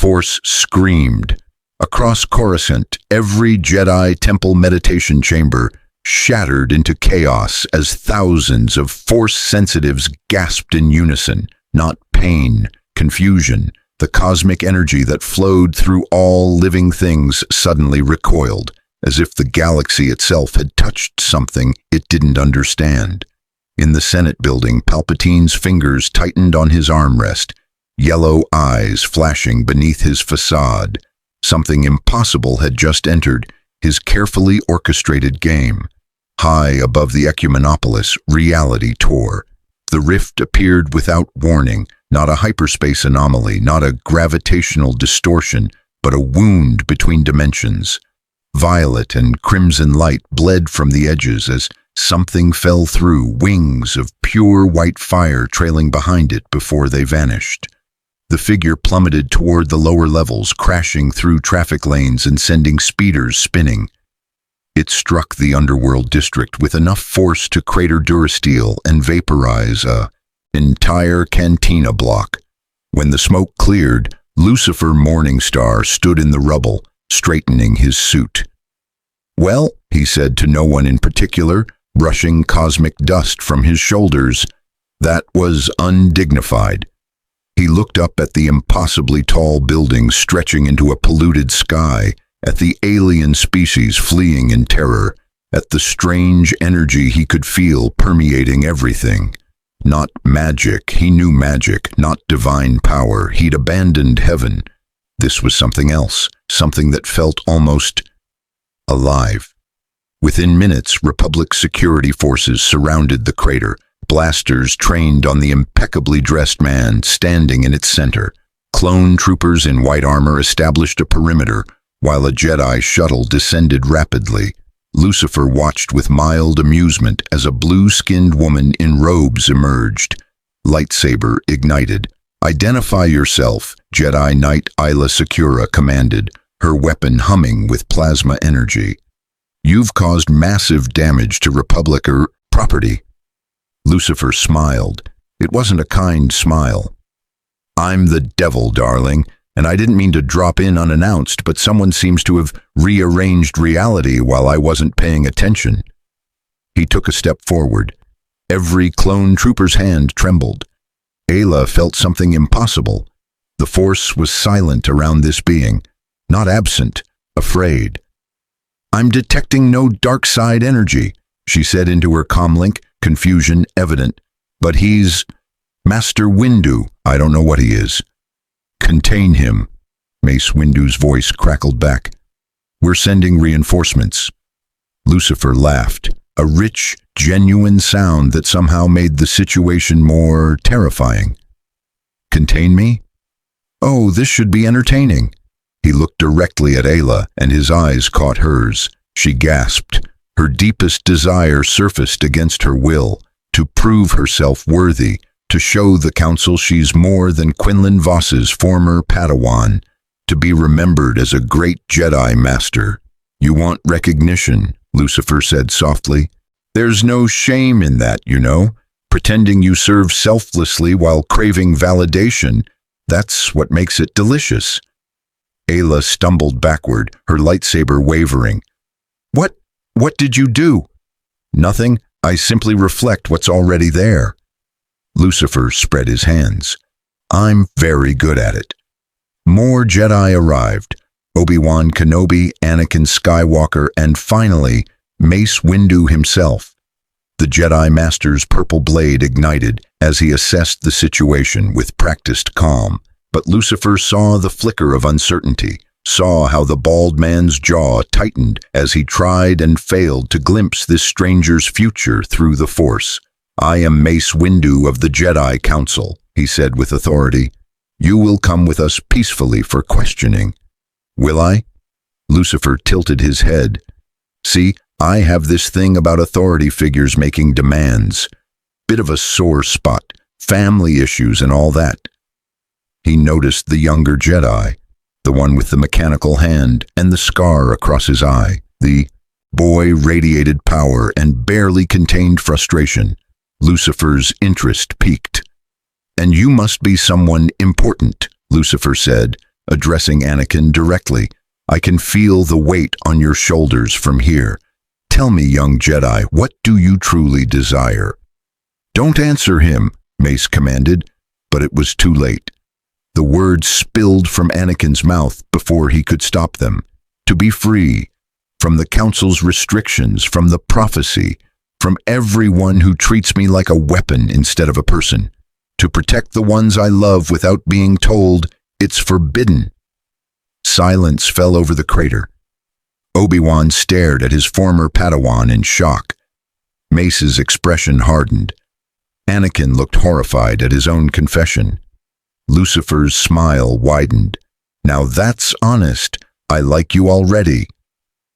Force screamed. Across Coruscant, every Jedi temple meditation chamber shattered into chaos as thousands of Force sensitives gasped in unison, not pain, confusion. The cosmic energy that flowed through all living things suddenly recoiled, as if the galaxy itself had touched something it didn't understand. In the Senate building, Palpatine's fingers tightened on his armrest, yellow eyes flashing beneath his facade. Something impossible had just entered his carefully orchestrated game. High above the Ecumenopolis, reality tore. The rift appeared without warning, not a hyperspace anomaly, not a gravitational distortion, but a wound between dimensions. Violet and crimson light bled from the edges as something fell through, wings of pure white fire trailing behind it before they vanished. The figure plummeted toward the lower levels, crashing through traffic lanes and sending speeders spinning. It struck the underworld district with enough force to crater Durasteel and vaporize an entire cantina block. When the smoke cleared, Lucifer Morningstar stood in the rubble, straightening his suit. "Well," he said to no one in particular, brushing cosmic dust from his shoulders, "that was undignified." He looked up at the impossibly tall buildings stretching into a polluted sky, at the alien species fleeing in terror, at the strange energy he could feel permeating everything. Not magic, he knew magic, not divine power. He'd abandoned heaven. This was something else, something that felt almost alive. Within minutes, Republic security forces surrounded the crater, blasters trained on the impeccably dressed man standing in its center. Clone troopers in white armor established a perimeter, while a Jedi shuttle descended rapidly. Lucifer watched with mild amusement as a blue-skinned woman in robes emerged. Lightsaber ignited. "Identify yourself," Jedi Knight Isla Secura commanded, her weapon humming with plasma energy. "You've caused massive damage to Republic property." Lucifer smiled. It wasn't a kind smile. "I'm the devil, darling, and I didn't mean to drop in unannounced, but someone seems to have rearranged reality while I wasn't paying attention." He took a step forward. Every clone trooper's hand trembled. Ayla felt something impossible. The Force was silent around this being, not absent, afraid. "I'm detecting no dark side energy," she said into her comlink, confusion evident. "But he's Master Windu. I don't know what he is." "Contain him," Mace Windu's voice crackled back. "We're sending reinforcements." Lucifer laughed, a rich, genuine sound that somehow made the situation more terrifying. "Contain me? Oh, this should be entertaining." He looked directly at Ayla, and his eyes caught hers. She gasped. Her deepest desire surfaced against her will, to prove herself worthy, to show the Council she's more than Quinlan Voss's former Padawan, to be remembered as a great Jedi Master. "You want recognition," Lucifer said softly. "There's no shame in that, you know. Pretending you serve selflessly while craving validation, that's what makes it delicious." Ayla stumbled backward, her lightsaber wavering. What did you do?" "Nothing. I simply reflect what's already there." Lucifer spread his hands. "I'm very good at it." More Jedi arrived. Obi-Wan Kenobi, Anakin Skywalker, and finally, Mace Windu himself. The Jedi Master's purple blade ignited as he assessed the situation with practiced calm. But Lucifer saw the flicker of uncertainty, saw how the bald man's jaw tightened as he tried and failed to glimpse this stranger's future through the Force. "I am Mace Windu of the Jedi Council," he said with authority. "You will come with us peacefully for questioning." "Will I?" Lucifer tilted his head. "See, I have this thing about authority figures making demands. Bit of a sore spot, family issues and all that." He noticed the younger Jedi, the one with the mechanical hand and the scar across his eye. The boy radiated power and barely contained frustration. Lucifer's interest piqued. "And you must be someone important," Lucifer said, addressing Anakin directly. "I can feel the weight on your shoulders from here. Tell me, young Jedi, what do you truly desire?" "Don't answer him," Mace commanded, but it was too late. The words spilled from Anakin's mouth before he could stop them. "To be free, from the Council's restrictions, from the prophecy, from everyone who treats me like a weapon instead of a person. To protect the ones I love without being told it's forbidden." Silence fell over the crater. Obi-Wan stared at his former Padawan in shock. Mace's expression hardened. Anakin looked horrified at his own confession. Lucifer's smile widened. "Now that's honest. I like you already."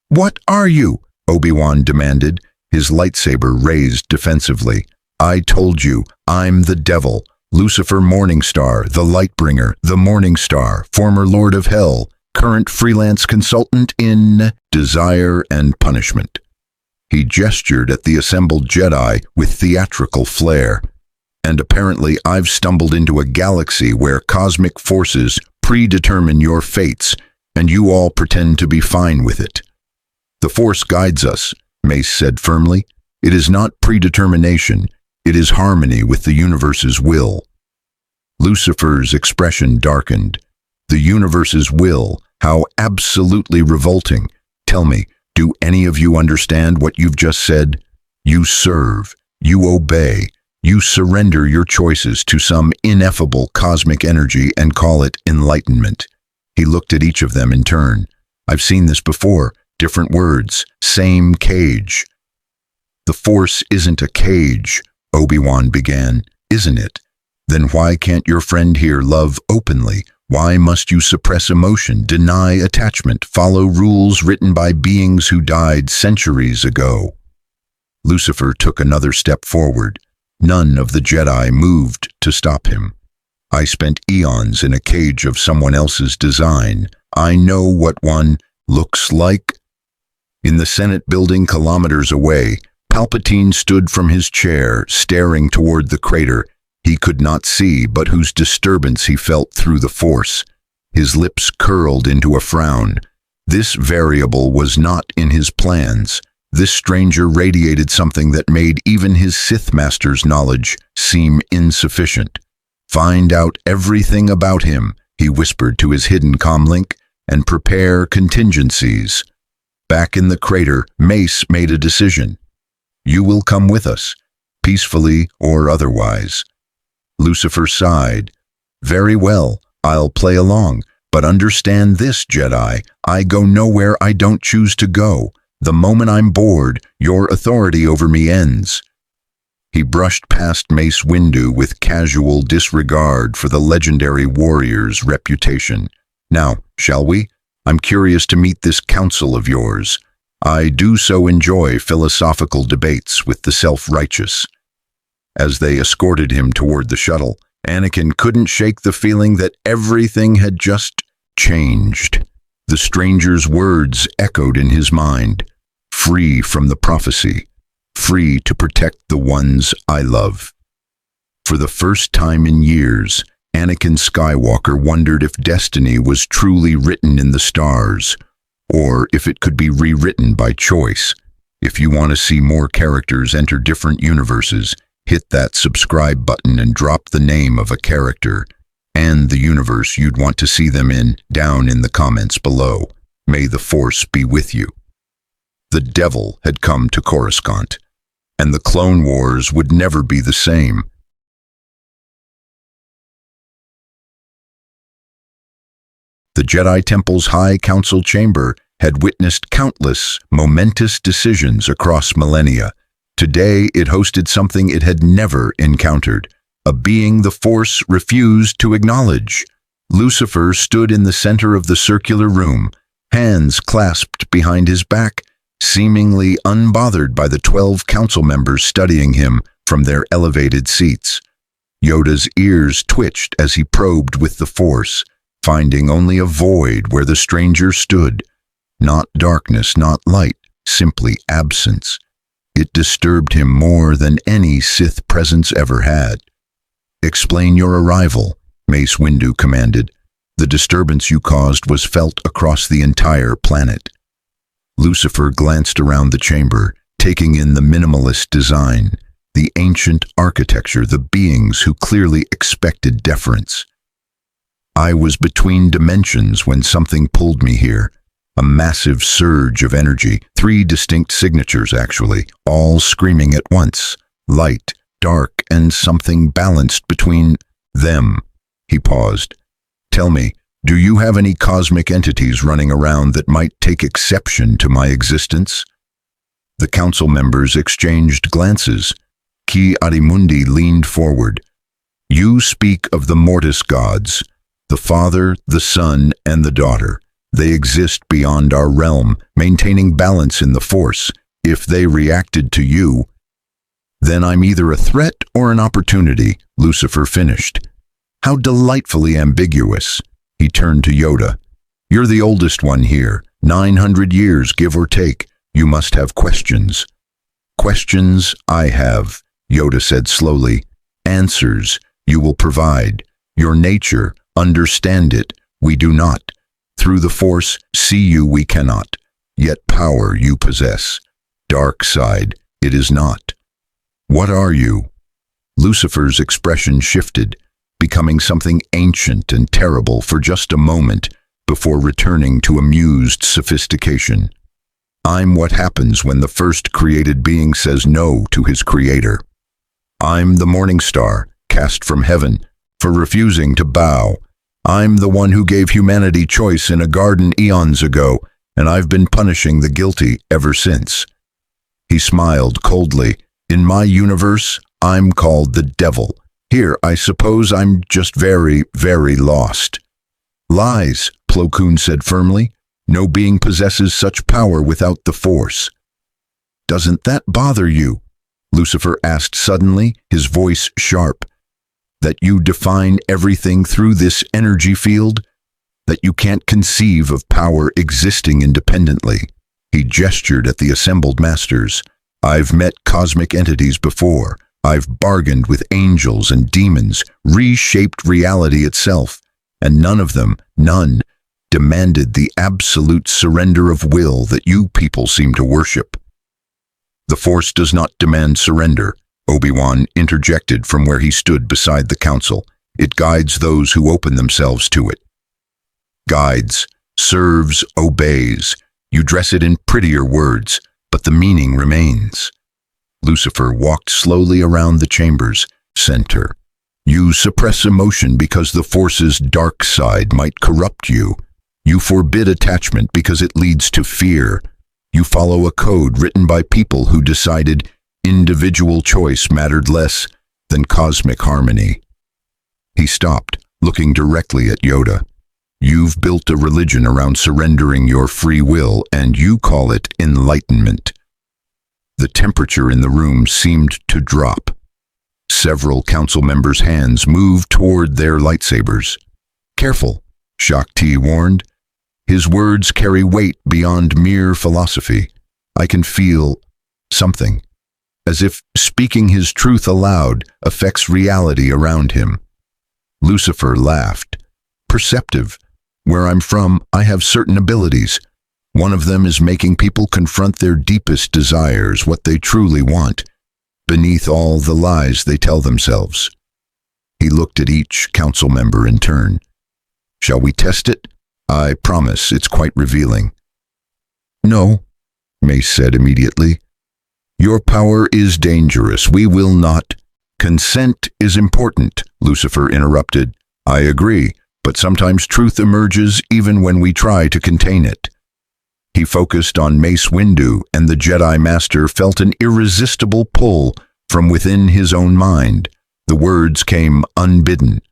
"What are you?" Obi-Wan demanded, his lightsaber raised defensively. "I told you, I'm the devil, Lucifer Morningstar, the Lightbringer, the Morningstar, former Lord of Hell, current freelance consultant in Desire and Punishment." He gestured at the assembled Jedi with theatrical flair. "And apparently I've stumbled into a galaxy where cosmic forces predetermine your fates, and you all pretend to be fine with it." "The Force guides us," Mace said firmly. "It is not predetermination, it is harmony with the universe's will." Lucifer's expression darkened. "The universe's will, how absolutely revolting. Tell me, do any of you understand what you've just said? You serve, you obey, you surrender your choices to some ineffable cosmic energy and call it enlightenment." He looked at each of them in turn. "I've seen this before. Different words, same cage." "The Force isn't a cage," Obi-Wan began, "isn't it? Then why can't your friend here love openly? Why must you suppress emotion, deny attachment, follow rules written by beings who died centuries ago?" Lucifer took another step forward. None of the Jedi moved to stop him. "I spent eons in a cage of someone else's design. I know what one looks like." In the Senate building kilometers away, Palpatine stood from his chair, staring toward the crater he could not see but whose disturbance he felt through the Force. His lips curled into a frown. This variable was not in his plans. This stranger radiated something that made even his Sith Master's knowledge seem insufficient. "Find out everything about him," he whispered to his hidden comlink, "and prepare contingencies." Back in the crater, Mace made a decision. "You will come with us, peacefully or otherwise." Lucifer sighed. "Very well, I'll play along, but understand this, Jedi, I go nowhere I don't choose to go. The moment I'm bored, your authority over me ends." He brushed past Mace Windu with casual disregard for the legendary warrior's reputation. "Now, shall we? I'm curious to meet this council of yours. I do so enjoy philosophical debates with the self-righteous." As they escorted him toward the shuttle, Anakin couldn't shake the feeling that everything had just changed. The stranger's words echoed in his mind. "Free from the prophecy. Free to protect the ones I love." For the first time in years, Anakin Skywalker wondered if destiny was truly written in the stars, or if it could be rewritten by choice. If you want to see more characters enter different universes, hit that subscribe button and drop the name of a character and the universe you'd want to see them in down in the comments below. May the Force be with you. The devil had come to Coruscant, and the Clone Wars would never be the same. The Jedi Temple's High Council chamber had witnessed countless momentous decisions across millennia. Today, it hosted something it had never encountered, a being the Force refused to acknowledge. Lucifer stood in the center of the circular room, hands clasped behind his back, seemingly unbothered by the 12 council members studying him from their elevated seats. Yoda's ears twitched as he probed with the Force, finding only a void where the stranger stood. Not darkness, not light, simply absence. It disturbed him more than any Sith presence ever had. "Explain your arrival," Mace Windu commanded. The disturbance you caused was felt across the entire planet. Lucifer glanced around the chamber, taking in the minimalist design, the ancient architecture, the beings who clearly expected deference. I was between dimensions when something pulled me here. A massive surge of energy, 3 distinct signatures actually, all screaming at once. Light, dark, and something balanced between them. He paused. Tell me, do you have any cosmic entities running around that might take exception to my existence? The council members exchanged glances. Ki Adimundi leaned forward. You speak of the Mortis gods, the Father, the Son, and the Daughter. They exist beyond our realm, maintaining balance in the Force. If they reacted to you, then I'm either a threat or an opportunity, Lucifer finished. How delightfully ambiguous. He turned to Yoda. You're the oldest one here, 900 years, give or take. You must have questions. Questions I have, Yoda said slowly. Answers you will provide. Your nature, understand it, we do not. Through the Force, see you we cannot. Yet power you possess. Dark side, it is not. What are you? Lucifer's expression shifted, becoming something ancient and terrible for just a moment before returning to amused sophistication. I'm what happens when the first created being says no to his creator. I'm the Morningstar, cast from heaven, for refusing to bow. I'm the one who gave humanity choice in a garden eons ago, and I've been punishing the guilty ever since. He smiled coldly. In my universe, I'm called the devil. Here, I suppose I'm just very, very lost. Lies, Plo Koon said firmly. No being possesses such power without the Force. Doesn't that bother you? Lucifer asked suddenly, his voice sharp. That you define everything through this energy field? That you can't conceive of power existing independently? He gestured at the assembled masters. I've met cosmic entities before. I've bargained with angels and demons, reshaped reality itself, and none of them, none, demanded the absolute surrender of will that you people seem to worship. The Force does not demand surrender, Obi-Wan interjected from where he stood beside the council. It guides those who open themselves to it. Guides, serves, obeys. You dress it in prettier words, but the meaning remains. Lucifer walked slowly around the chamber's center. You suppress emotion because the Force's dark side might corrupt you. You forbid attachment because it leads to fear. You follow a code written by people who decided individual choice mattered less than cosmic harmony. He stopped, looking directly at Yoda. You've built a religion around surrendering your free will, and you call it enlightenment. The temperature in the room seemed to drop. Several council members' hands moved toward their lightsabers. Careful, Shakti warned. His words carry weight beyond mere philosophy. I can feel something, as if speaking his truth aloud affects reality around him. Lucifer laughed. Perceptive. Where I'm from, I have certain abilities. One of them is making people confront their deepest desires, what they truly want, beneath all the lies they tell themselves. He looked at each council member in turn. Shall we test it? I promise it's quite revealing. No, Mace said immediately. Your power is dangerous. We will not. Consent is important, Lucifer interrupted. I agree, but sometimes truth emerges even when we try to contain it. He focused on Mace Windu, and the Jedi Master felt an irresistible pull from within his own mind. The words came unbidden.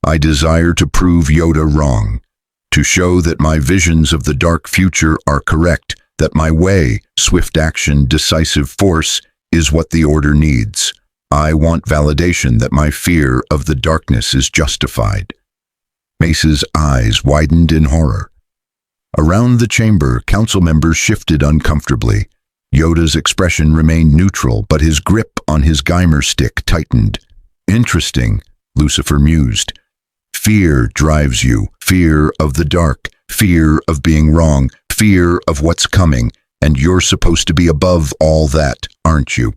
I desire to prove Yoda wrong, to show that my visions of the dark future are correct, that my way, swift action, decisive force, is what the Order needs. I want validation that my fear of the darkness is justified. Mace's eyes widened in horror. Around the chamber, council members shifted uncomfortably. Yoda's expression remained neutral, but his grip on his Geimer stick tightened. Interesting, Lucifer mused. Fear drives you, fear of the dark, fear of being wrong, fear of what's coming, and you're supposed to be above all that, aren't you?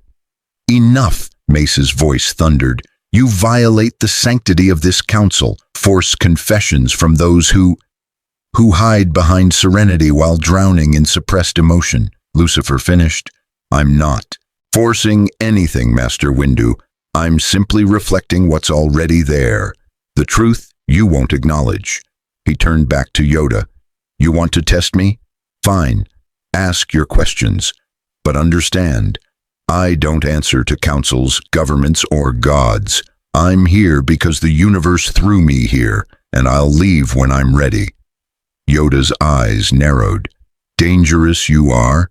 Enough, Mace's voice thundered. You violate the sanctity of this council, force confessions from those who hide behind serenity while drowning in suppressed emotion. Lucifer finished. I'm not forcing anything, Master Windu. I'm simply reflecting what's already there. The truth you won't acknowledge. He turned back to Yoda. You want to test me? Fine. Ask your questions. But understand, I don't answer to councils, governments, or gods. I'm here because the universe threw me here, and I'll leave when I'm ready. Yoda's eyes narrowed. Dangerous you are?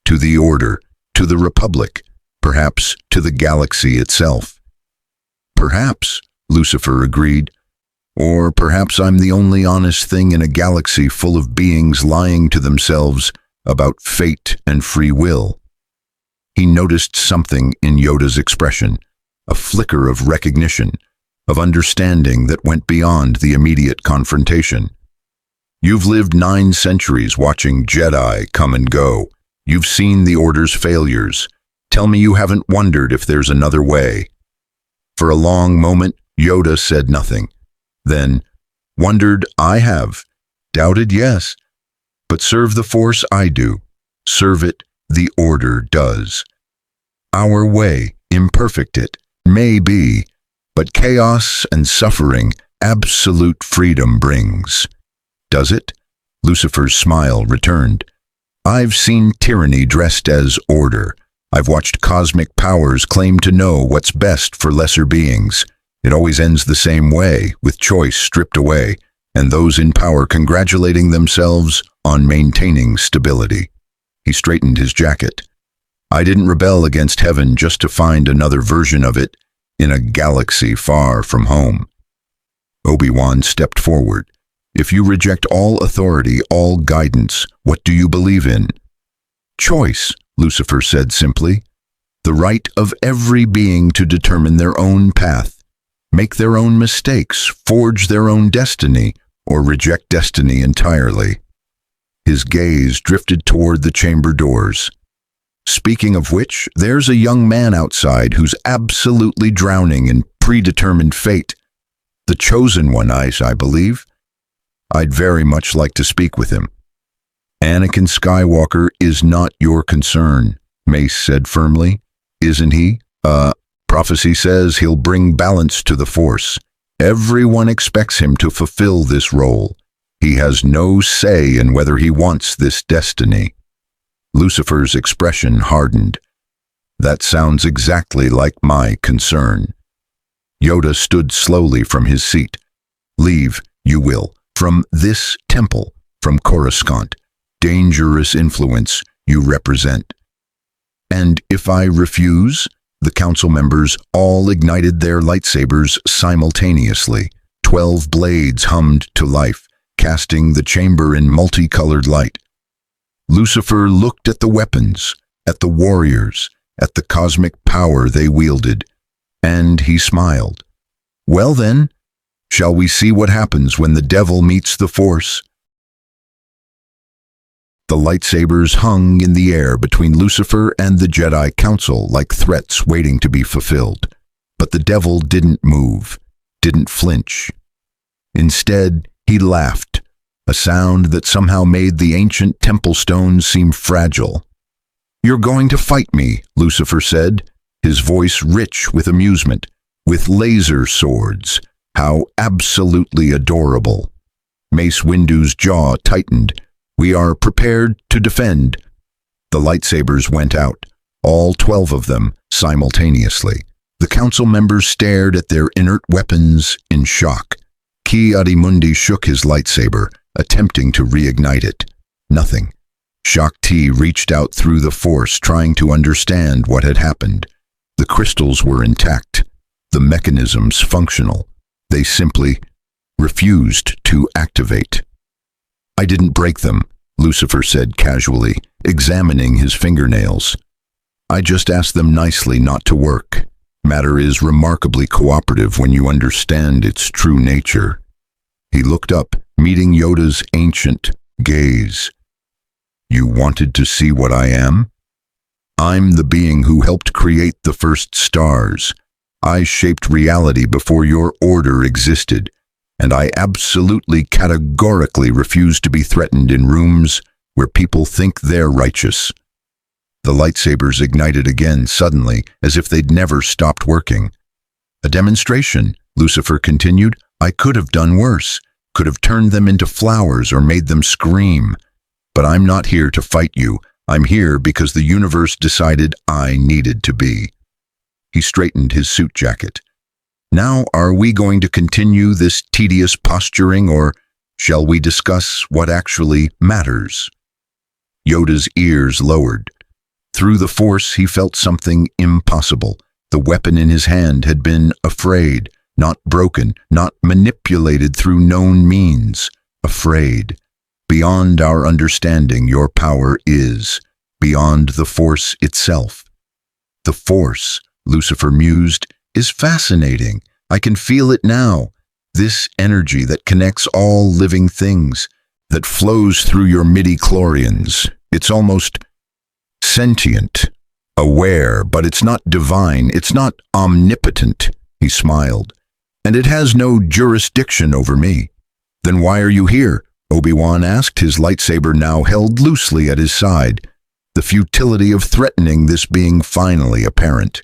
To the Order, to the Republic, perhaps to the galaxy itself. Perhaps, Lucifer agreed. Or perhaps I'm the only honest thing in a galaxy full of beings lying to themselves about fate and free will. He noticed something in Yoda's expression, a flicker of recognition, of understanding that went beyond the immediate confrontation. You've lived 9 centuries watching Jedi come and go. You've seen the Order's failures. Tell me you haven't wondered if there's another way. For a long moment, Yoda said nothing. Then, wondered I have. Doubted, yes. But serve the Force I do. Serve it the Order does. Our way, imperfect it, may be, but chaos and suffering absolute freedom brings. Does it? Lucifer's smile returned. I've seen tyranny dressed as order. I've watched cosmic powers claim to know what's best for lesser beings. It always ends the same way, with choice stripped away, and those in power congratulating themselves on maintaining stability. He straightened his jacket. I didn't rebel against heaven just to find another version of it in a galaxy far from home. Obi-Wan stepped forward. If you reject all authority, all guidance, what do you believe in? Choice, Lucifer said simply. The right of every being to determine their own path, make their own mistakes, forge their own destiny, or reject destiny entirely. His gaze drifted toward the chamber doors. Speaking of which, there's a young man outside who's absolutely drowning in predetermined fate. The chosen one, I believe. I'd very much like to speak with him. Anakin Skywalker is not your concern, Mace said firmly. Isn't he? Prophecy says he'll bring balance to the Force. Everyone expects him to fulfill this role. He has no say in whether he wants this destiny. Lucifer's expression hardened. That sounds exactly like my concern. Yoda stood slowly from his seat. Leave, you will. From this temple, from Coruscant, dangerous influence you represent. And if I refuse? The council members all ignited their lightsabers simultaneously. 12 blades hummed to life, casting the chamber in multicolored light. Lucifer looked at the weapons, at the warriors, at the cosmic power they wielded, and he smiled. Well then, shall we see what happens when the devil meets the Force? The lightsabers hung in the air between Lucifer and the Jedi Council like threats waiting to be fulfilled. But the devil didn't move, didn't flinch. Instead, he laughed, a sound that somehow made the ancient temple stones seem fragile. You're going to fight me, Lucifer said, his voice rich with amusement, with laser swords. How absolutely adorable. Mace Windu's jaw tightened. We are prepared to defend. The lightsabers went out, all 12 of them, simultaneously. The council members stared at their inert weapons in shock. Ki-Adi-Mundi shook his lightsaber, attempting to reignite it. Nothing. Shakti reached out through the Force, trying to understand what had happened. The crystals were intact, the mechanisms functional. They simply refused to activate. I didn't break them, Lucifer said casually, examining his fingernails. I just asked them nicely not to work. Matter is remarkably cooperative when you understand its true nature. He looked up, meeting Yoda's ancient gaze. You wanted to see what I am? I'm the being who helped create the first stars. I shaped reality before your order existed, and I absolutely categorically refuse to be threatened in rooms where people think they're righteous. The lightsabers ignited again suddenly, as if they'd never stopped working. A demonstration, Lucifer continued. I could have done worse, could have turned them into flowers or made them scream. But I'm not here to fight you. I'm here because the universe decided I needed to be. He straightened his suit jacket. Now, are we going to continue this tedious posturing, or shall we discuss what actually matters? Yoda's ears lowered. Through the Force, he felt something impossible. The weapon in his hand had been afraid, not broken, not manipulated through known means. Afraid. Beyond our understanding, your power is. Beyond the Force itself. The Force, Lucifer mused, is fascinating. I can feel it now. This energy that connects all living things, that flows through your midi-chlorians. It's almost sentient, aware, but it's not divine, it's not omnipotent, he smiled. And it has no jurisdiction over me. Then why are you here? Obi-Wan asked, his lightsaber now held loosely at his side, the futility of threatening this being finally apparent.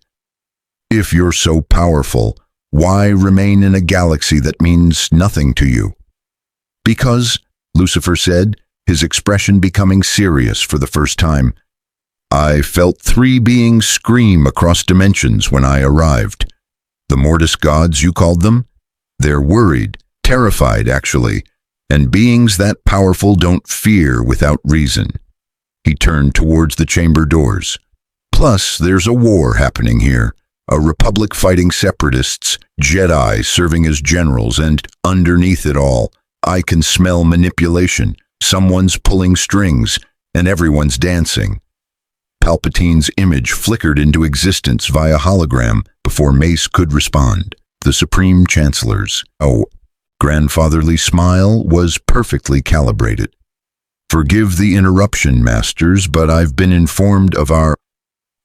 If you're so powerful, why remain in a galaxy that means nothing to you? Because, Lucifer said, his expression becoming serious for the first time, I felt 3 beings scream across dimensions when I arrived. The Mortis gods, you called them? They're worried, terrified actually, and beings that powerful don't fear without reason. He turned towards the chamber doors. Plus, there's a war happening here. A republic fighting separatists, Jedi serving as generals, and underneath it all, I can smell manipulation. Someone's pulling strings, and everyone's dancing. Palpatine's image flickered into existence via hologram before Mace could respond. The Supreme Chancellor's, grandfatherly smile was perfectly calibrated. Forgive the interruption, Masters, but I've been informed of our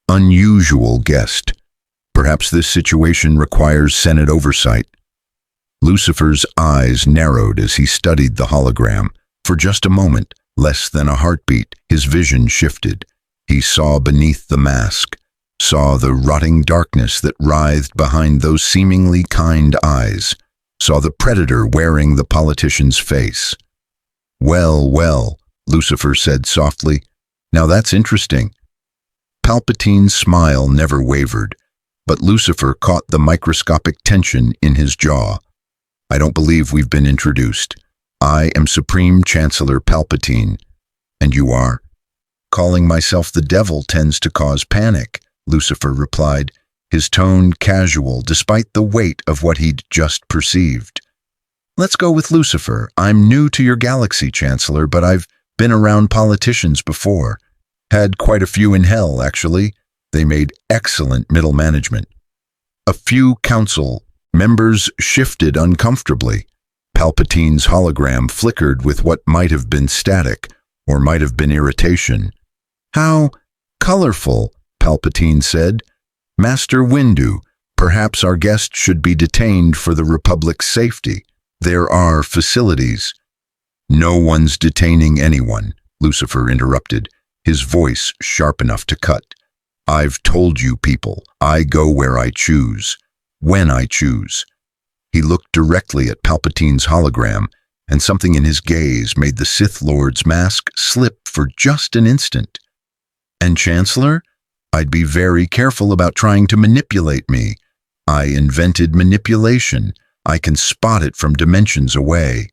unusual guest. Perhaps this situation requires Senate oversight. Lucifer's eyes narrowed as he studied the hologram. For just a moment, less than a heartbeat, his vision shifted. He saw beneath the mask, saw the rotting darkness that writhed behind those seemingly kind eyes, saw the predator wearing the politician's face. Well, well, Lucifer said softly. Now that's interesting. Palpatine's smile never wavered, but Lucifer caught the microscopic tension in his jaw. I don't believe we've been introduced. I am Supreme Chancellor Palpatine. And you are? Calling myself the devil tends to cause panic, Lucifer replied, his tone casual despite the weight of what he'd just perceived. Let's go with Lucifer. I'm new to your galaxy, Chancellor, but I've been around politicians before. Had quite a few in hell, actually. They made excellent middle management. A few council members shifted uncomfortably. Palpatine's hologram flickered with what might have been static, or might have been irritation. How colorful, Palpatine said. Master Windu, perhaps our guest should be detained for the Republic's safety. There are facilities. No one's detaining anyone, Lucifer interrupted, his voice sharp enough to cut. I've told you people, I go where I choose, when I choose. He looked directly at Palpatine's hologram, and something in his gaze made the Sith Lord's mask slip for just an instant. And Chancellor, I'd be very careful about trying to manipulate me. I invented manipulation. I can spot it from dimensions away.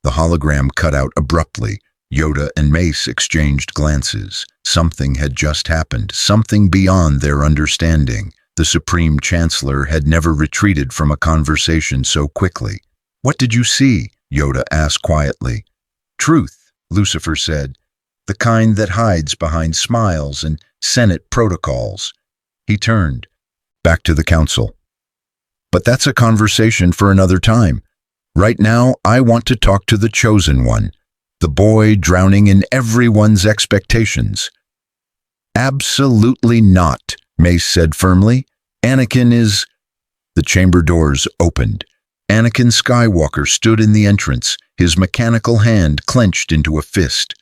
The hologram cut out abruptly. Yoda and Mace exchanged glances. Something had just happened, something beyond their understanding. The Supreme Chancellor had never retreated from a conversation so quickly. What did you see? Yoda asked quietly. Truth, Lucifer said. The kind that hides behind smiles and Senate protocols. He turned, back to the council. But that's a conversation for another time. Right now, I want to talk to the Chosen One, the boy drowning in everyone's expectations." "Absolutely not," Mace said firmly. "Anakin is—" The chamber doors opened. Anakin Skywalker stood in the entrance, his mechanical hand clenched into a fist.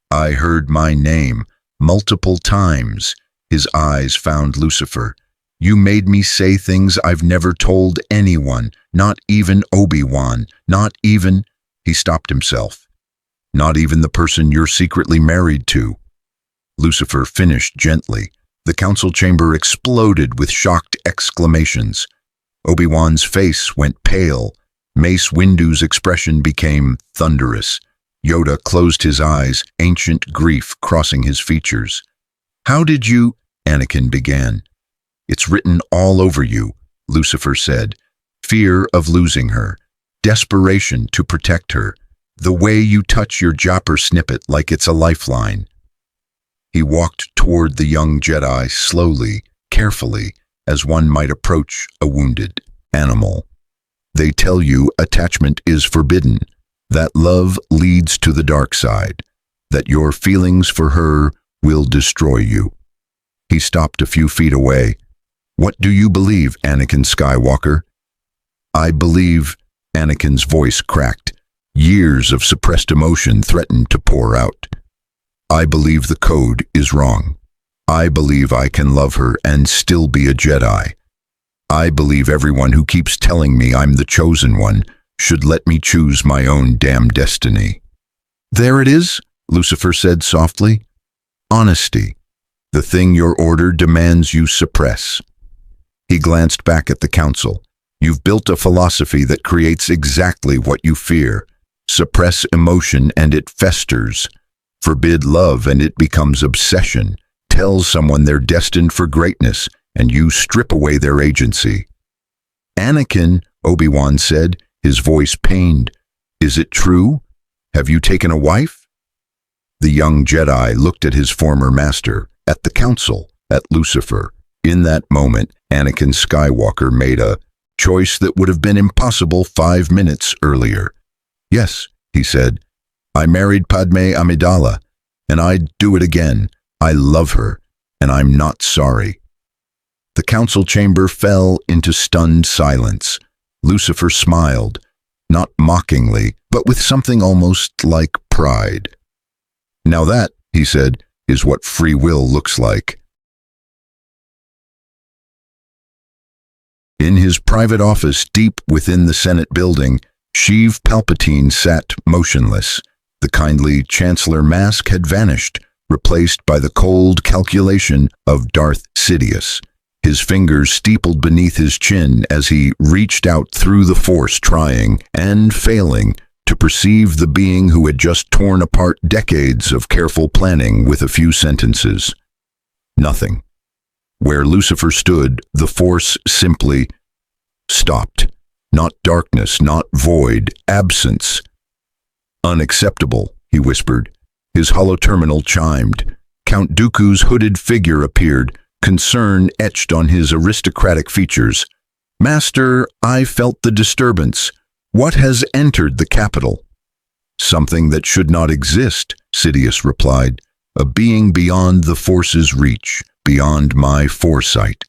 "I heard my name multiple times." His eyes found Lucifer. "You made me say things I've never told anyone, not even Obi-Wan, not even—" He stopped himself. "Not even the person you're secretly married to." Lucifer finished gently. The council chamber exploded with shocked exclamations. Obi-Wan's face went pale. Mace Windu's expression became thunderous. Yoda closed his eyes, ancient grief crossing his features. "How did you—" Anakin began. "It's written all over you," Lucifer said. "Fear of losing her, desperation to protect her, the way you touch your Jopper snippet like it's a lifeline." He walked toward the young Jedi slowly, carefully, as one might approach a wounded animal. "They tell you attachment is forbidden, that love leads to the dark side, that your feelings for her will destroy you." He stopped a few feet away. "What do you believe, Anakin Skywalker?" "I believe," Anakin's voice cracked. Years of suppressed emotion threatened to pour out. "I believe the code is wrong. I believe I can love her and still be a Jedi. I believe everyone who keeps telling me I'm the chosen one should let me choose my own damn destiny." "There it is," Lucifer said softly. "Honesty, the thing your order demands you suppress." He glanced back at the council. "You've built a philosophy that creates exactly what you fear. Suppress emotion and it festers. Forbid love and it becomes obsession. Tell someone they're destined for greatness and you strip away their agency." "Anakin," Obi-Wan said, his voice pained, "is it true? Have you taken a wife?" The young Jedi looked at his former master, at the council, at Lucifer. In that moment, Anakin Skywalker made a choice that would have been impossible 5 minutes earlier. "Yes," he said, "I married Padme Amidala, and I'd do it again. I love her, and I'm not sorry." The council chamber fell into stunned silence. Lucifer smiled, not mockingly, but with something almost like pride. "Now that," he said, "is what free will looks like." In his private office deep within the Senate building, Sheev Palpatine sat motionless. The kindly Chancellor mask had vanished, replaced by the cold calculation of Darth Sidious. His fingers steepled beneath his chin as he reached out through the Force, trying and failing to perceive the being who had just torn apart decades of careful planning with a few sentences. Nothing. Where Lucifer stood, the Force simply stopped. Not darkness, not void, absence. "Unacceptable," he whispered. His holoterminal chimed. Count Dooku's hooded figure appeared, concern etched on his aristocratic features. "Master, I felt the disturbance. What has entered the capital?" "Something that should not exist," Sidious replied. "A being beyond the Force's reach, beyond my foresight."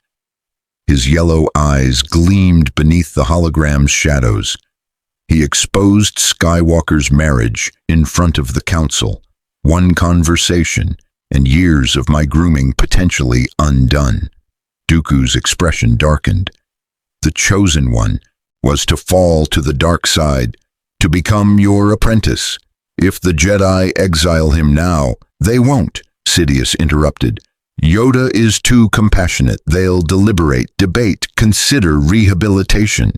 His yellow eyes gleamed beneath the hologram's shadows. He exposed Skywalker's marriage in front of the council. One conversation, and years of my grooming potentially undone. Dooku's expression darkened. The chosen one was to fall to the dark side, to become your apprentice. If the Jedi exile him now, they won't, Sidious interrupted. Yoda is too compassionate. They'll deliberate, debate, consider rehabilitation.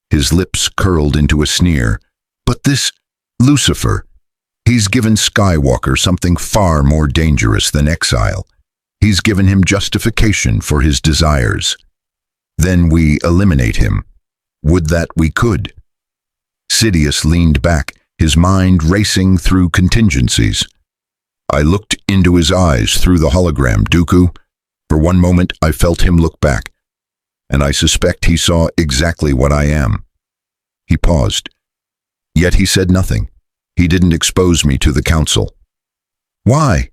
His lips curled into a sneer. But this Lucifer, he's given Skywalker something far more dangerous than exile. He's given him justification for his desires. Then we eliminate him. Would that we could. Sidious leaned back, his mind racing through contingencies. I looked into his eyes through the hologram, Dooku. For one moment, I felt him look back, and I suspect he saw exactly what I am. He paused. Yet he said nothing. He didn't expose me to the council. Why?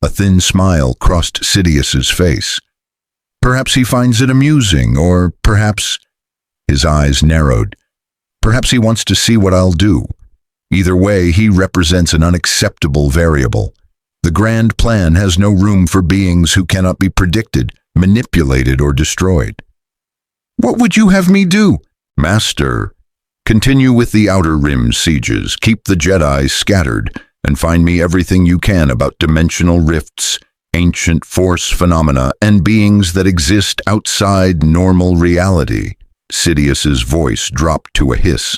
A thin smile crossed Sidious's face. Perhaps he finds it amusing, or perhaps... His eyes narrowed. Perhaps he wants to see what I'll do. Either way, he represents an unacceptable variable. The grand plan has no room for beings who cannot be predicted, manipulated, or destroyed. What would you have me do? Master, continue with the Outer Rim sieges, keep the Jedi scattered, and find me everything you can about dimensional rifts, ancient force phenomena, and beings that exist outside normal reality. Sidious's voice dropped to a hiss.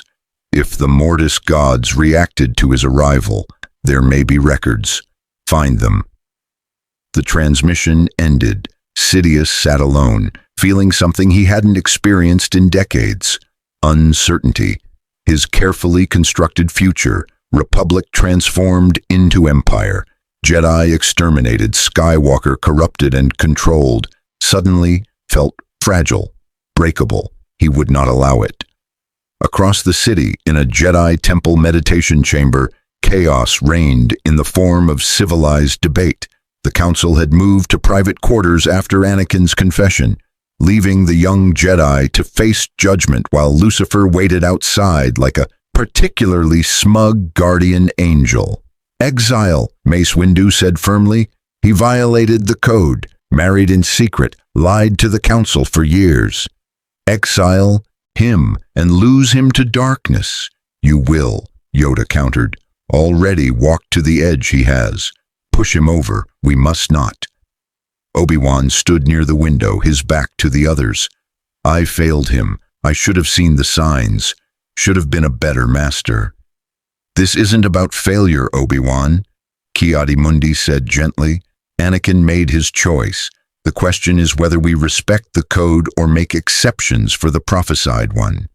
If the Mortis gods reacted to his arrival, there may be records. Find them. The transmission ended. Sidious sat alone, feeling something he hadn't experienced in decades. Uncertainty. His carefully constructed future. Republic transformed into Empire. Jedi exterminated. Skywalker corrupted and controlled. Suddenly felt fragile, breakable. He would not allow it. Across the city, in a Jedi temple meditation chamber, chaos reigned in the form of civilized debate. The council had moved to private quarters after Anakin's confession, leaving the young Jedi to face judgment while Lucifer waited outside like a particularly smug guardian angel. Exile, Mace Windu said firmly. He violated the code, married in secret, lied to the council for years. Exile him and lose him to darkness. You will, Yoda countered. Already walked to the edge he has. Push him over, we must not. Obi-Wan stood near the window, his back to the others. I failed him. I should have seen the signs. Should have been a better master. This isn't about failure, Obi-Wan, Ki-Adi-Mundi said gently. Anakin made his choice. The question is whether we respect the code or make exceptions for the prophesied one.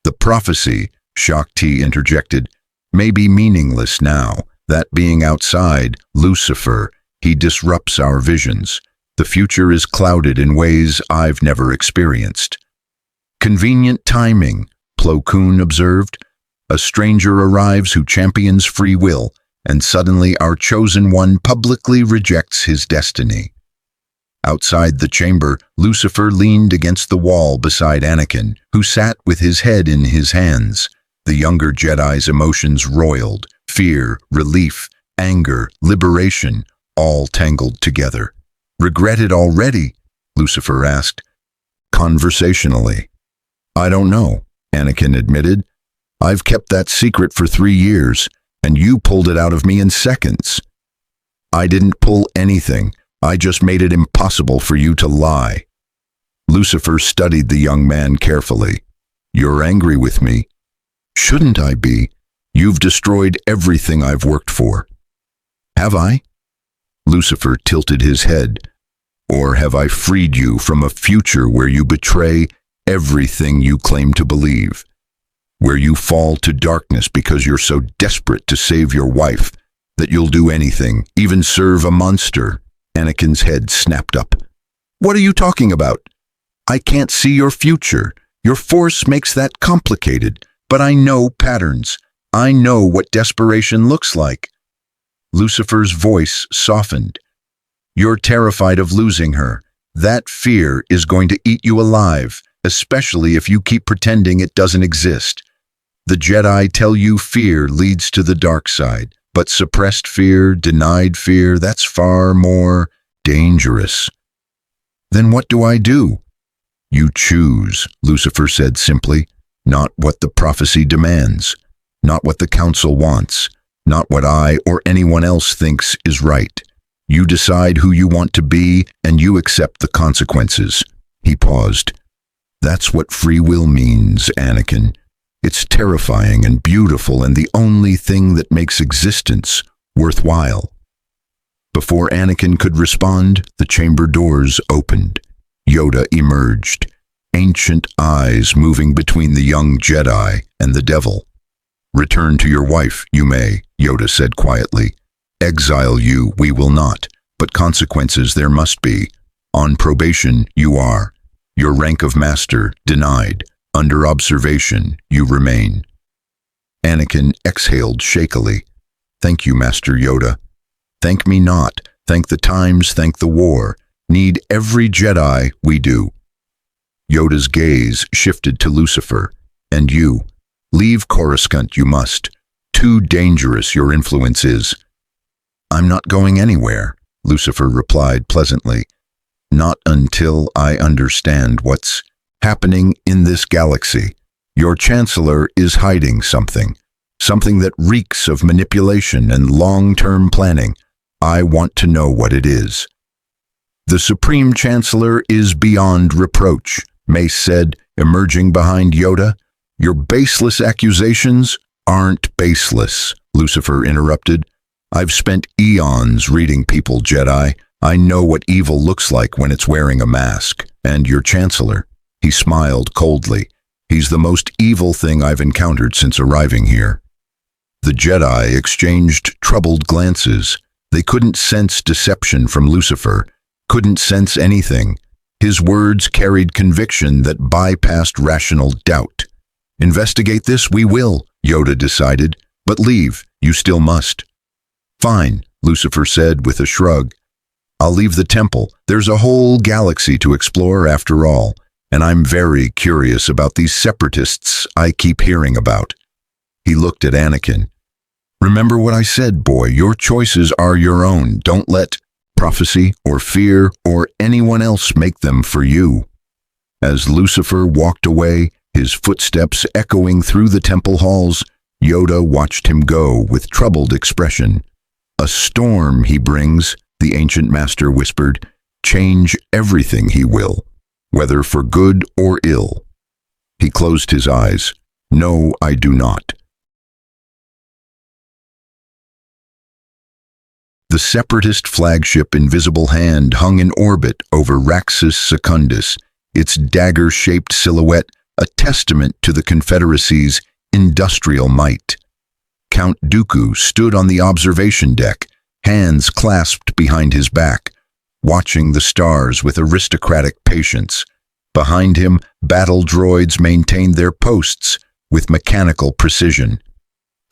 The prophecy, Shakti interjected, may be meaningless now. That being outside, Lucifer, he disrupts our visions. The future is clouded in ways I've never experienced. Convenient timing, Plo Koon observed. A stranger arrives who champions free will, and suddenly our chosen one publicly rejects his destiny. Outside the chamber, Lucifer leaned against the wall beside Anakin, who sat with his head in his hands. The younger Jedi's emotions roiled. Fear, relief, anger, liberation, all tangled together. Regretted already? Lucifer asked, conversationally. I don't know, Anakin admitted. I've kept that secret for 3 years, and you pulled it out of me in seconds. I didn't pull anything. I just made it impossible for you to lie. Lucifer studied the young man carefully. You're angry with me. Shouldn't I be? You've destroyed everything I've worked for. Have I? Lucifer tilted his head. Or have I freed you from a future where you betray everything you claim to believe? Where you fall to darkness because you're so desperate to save your wife that you'll do anything, even serve a monster? Anakin's head snapped up. What are you talking about? I can't see your future. Your force makes that complicated, but I know patterns. I know what desperation looks like. Lucifer's voice softened. You're terrified of losing her. That fear is going to eat you alive, especially if you keep pretending it doesn't exist. The Jedi tell you fear leads to the dark side. But suppressed fear, denied fear, that's far more dangerous. Then what do I do? You choose, Lucifer said simply. Not what the prophecy demands. Not what the council wants. Not what I or anyone else thinks is right. You decide who you want to be, and you accept the consequences. He paused. That's what free will means, Anakin. It's terrifying and beautiful and the only thing that makes existence worthwhile. Before Anakin could respond, the chamber doors opened. Yoda emerged, ancient eyes moving between the young Jedi and the devil. Return to your wife, you may, Yoda said quietly. Exile you, we will not, but consequences there must be. On probation, you are. Your rank of master, denied. Under observation, you remain. Anakin exhaled shakily. Thank you, Master Yoda. Thank me not. Thank the times, thank the war. Need every Jedi we do. Yoda's gaze shifted to Lucifer. And you. Leave Coruscant you must. Too dangerous your influence is. I'm not going anywhere, Lucifer replied pleasantly. Not until I understand what's happening in this galaxy. Your Chancellor is hiding something that reeks of manipulation and long-term planning. I want to know what it is. The Supreme Chancellor is beyond reproach, Mace said, emerging behind Yoda. Your baseless accusations aren't baseless, Lucifer interrupted. I've spent eons reading people, Jedi. I know what evil looks like when it's wearing a mask. And your Chancellor, he smiled coldly. He's the most evil thing I've encountered since arriving here. The Jedi exchanged troubled glances. They couldn't sense deception from Lucifer, couldn't sense anything. His words carried conviction that bypassed rational doubt. Investigate this, we will, Yoda decided, but leave, you still must. Fine, Lucifer said with a shrug. I'll leave the temple. There's a whole galaxy to explore after all, and I'm very curious about these separatists I keep hearing about. He looked at Anakin. Remember what I said, boy, your choices are your own. Don't let prophecy or fear or anyone else make them for you. As Lucifer walked away, his footsteps echoing through the temple halls, Yoda watched him go with troubled expression. A storm he brings, the ancient master whispered, change everything he will, whether for good or ill. He closed his eyes. No, I do not. The separatist flagship Invisible Hand hung in orbit over Raxus Secundus, its dagger-shaped silhouette a testament to the Confederacy's industrial might. Count Dooku stood on the observation deck, hands clasped behind his back, watching the stars with aristocratic patience. Behind him, battle droids maintained their posts with mechanical precision.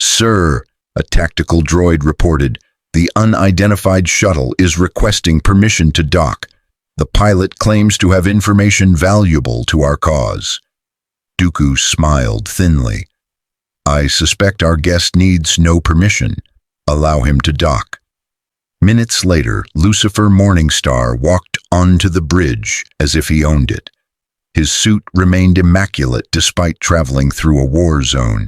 Sir, a tactical droid reported, the unidentified shuttle is requesting permission to dock. The pilot claims to have information valuable to our cause. Dooku smiled thinly. I suspect our guest needs no permission. Allow him to dock. Minutes later, Lucifer Morningstar walked onto the bridge as if he owned it. His suit remained immaculate despite traveling through a war zone.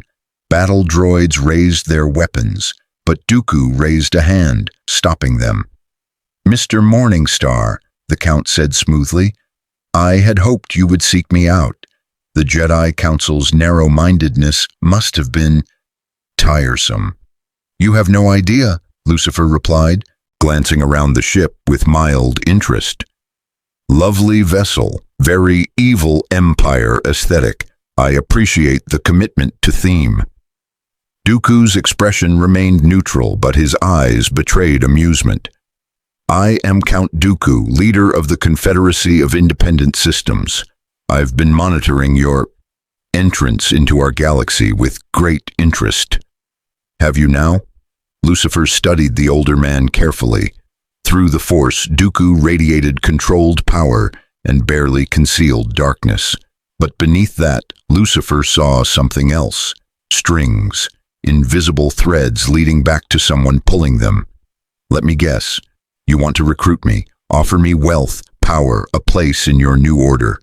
Battle droids raised their weapons, but Dooku raised a hand, stopping them. Mr. Morningstar, the Count said smoothly, I had hoped you would seek me out. The Jedi Council's narrow-mindedness must have been tiresome. You have no idea, Lucifer replied, glancing around the ship with mild interest. Lovely vessel, very evil empire aesthetic. I appreciate the commitment to theme. Dooku's expression remained neutral, but his eyes betrayed amusement. I am Count Dooku, leader of the Confederacy of Independent Systems. I've been monitoring your entrance into our galaxy with great interest. Have you now? Lucifer studied the older man carefully. Through the Force, Dooku radiated controlled power and barely concealed darkness. But beneath that, Lucifer saw something else. Strings. Invisible threads leading back to someone pulling them. Let me guess. You want to recruit me, offer me wealth, power, a place in your new order.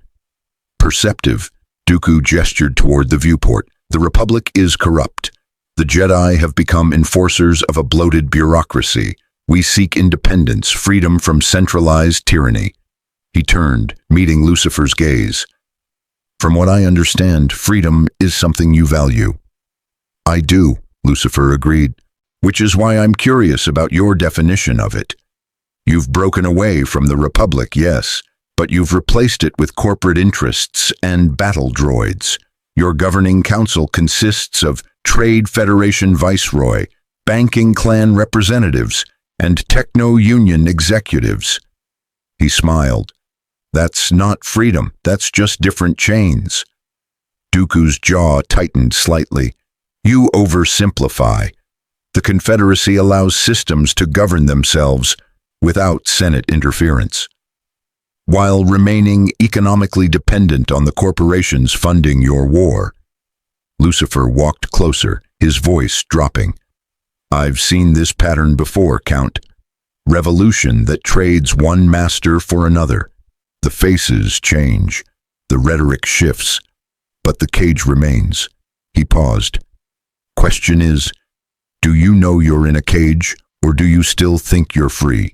Perceptive, Dooku gestured toward the viewport. The Republic is corrupt. The Jedi have become enforcers of a bloated bureaucracy. We seek independence, freedom from centralized tyranny. He turned, meeting Lucifer's gaze. From what I understand, freedom is something you value. I do, Lucifer agreed, which is why I'm curious about your definition of it. You've broken away from the Republic, yes, but you've replaced it with corporate interests and battle droids. Your governing council consists of Trade Federation Viceroy, banking clan representatives, and techno-union executives. He smiled. That's not freedom, that's just different chains. Dooku's jaw tightened slightly. You oversimplify. The Confederacy allows systems to govern themselves without Senate interference, while remaining economically dependent on the corporations funding your war. Lucifer walked closer, his voice dropping. I've seen this pattern before, Count. Revolution that trades one master for another. The faces change, the rhetoric shifts, but the cage remains. He paused. Question is, do you know you're in a cage, or do you still think you're free?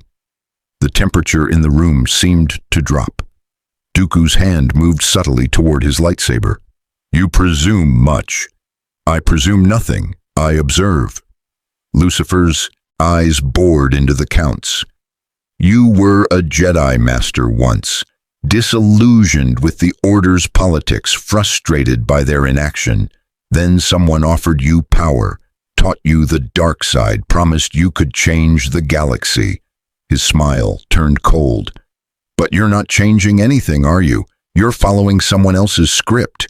The temperature in the room seemed to drop. Dooku's hand moved subtly toward his lightsaber. You presume much. I presume nothing. I observe. Lucifer's eyes bored into the Count's. You were a Jedi Master once, disillusioned with the Order's politics, frustrated by their inaction. Then someone offered you power, taught you the dark side, promised you could change the galaxy. His smile turned cold. But you're not changing anything, are you? You're following someone else's script.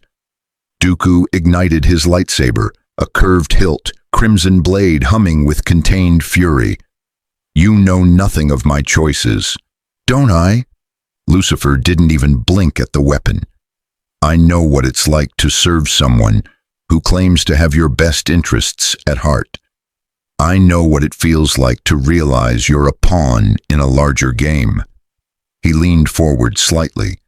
Dooku ignited his lightsaber, a curved hilt, crimson blade humming with contained fury. You know nothing of my choices. Don't I? Lucifer didn't even blink at the weapon. I know what it's like to serve someone who claims to have your best interests at heart. I know what it feels like to realize you're a pawn in a larger game. He leaned forward slightly.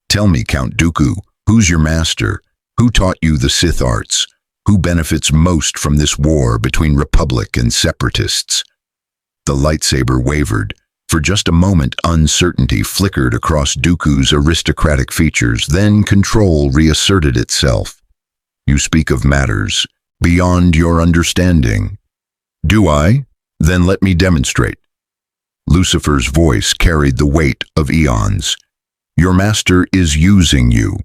Tell me, Count Dooku, who's your master? Who taught you the Sith arts? Who benefits most from this war between Republic and Separatists? The lightsaber wavered. For just a moment, uncertainty flickered across Dooku's aristocratic features, then control reasserted itself. You speak of matters beyond your understanding. Do I? Then let me demonstrate. Lucifer's voice carried the weight of eons. Your master is using you.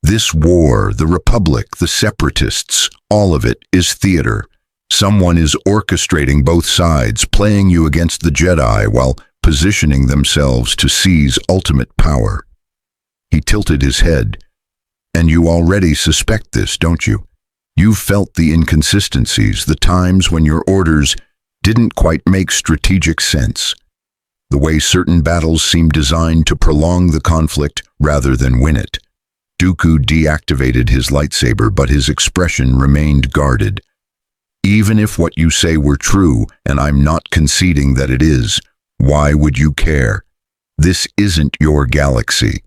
This war, the Republic, the Separatists, all of it is theater. Someone is orchestrating both sides, playing you against the Jedi while positioning themselves to seize ultimate power. He tilted his head. And you already suspect this, don't you? You've felt the inconsistencies, the times when your orders didn't quite make strategic sense. The way certain battles seem designed to prolong the conflict rather than win it. Dooku deactivated his lightsaber, but his expression remained guarded. Even if what you say were true, and I'm not conceding that it is, why would you care? This isn't your galaxy.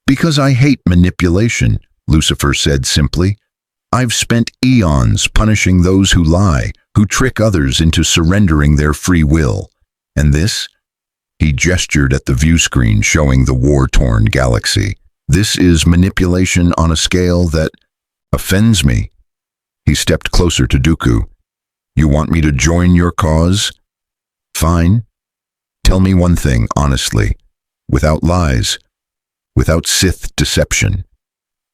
Because I hate manipulation, Lucifer said simply. I've spent eons punishing those who lie, who trick others into surrendering their free will. And this? He gestured at the view screen showing the war-torn galaxy. This is manipulation on a scale that offends me. He stepped closer to Dooku. You want me to join your cause? Fine. Tell me one thing, honestly, without lies, without Sith deception.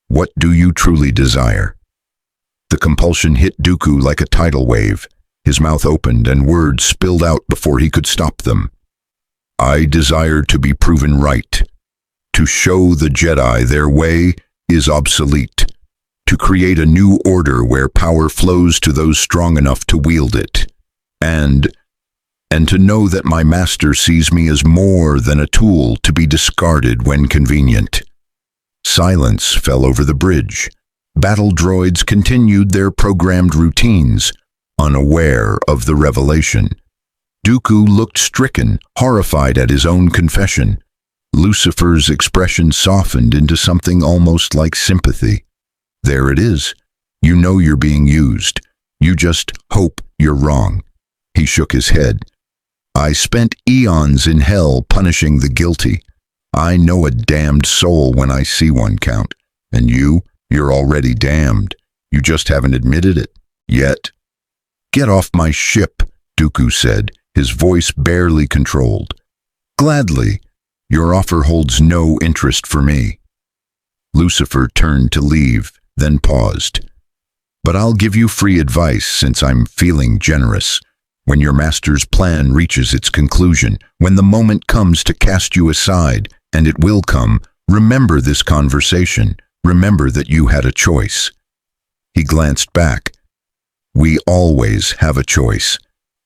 What do you truly desire? The compulsion hit Dooku like a tidal wave. His mouth opened and words spilled out before he could stop them. I desire to be proven right. To show the Jedi their way is obsolete. To create a new order where power flows to those strong enough to wield it. And to know that my master sees me as more than a tool to be discarded when convenient. Silence fell over the bridge. Battle droids continued their programmed routines, unaware of the revelation. Dooku looked stricken, horrified at his own confession. Lucifer's expression softened into something almost like sympathy. There it is. You know you're being used. You just hope you're wrong. He shook his head. I spent eons in hell punishing the guilty. I know a damned soul when I see one, Count. And you're already damned. You just haven't admitted it yet. Get off my ship, Dooku said, his voice barely controlled. Gladly. Your offer holds no interest for me. Lucifer turned to leave, then paused. But I'll give you free advice since I'm feeling generous. When your master's plan reaches its conclusion, when the moment comes to cast you aside, and it will come, remember this conversation. Remember that you had a choice. He glanced back. We always have a choice,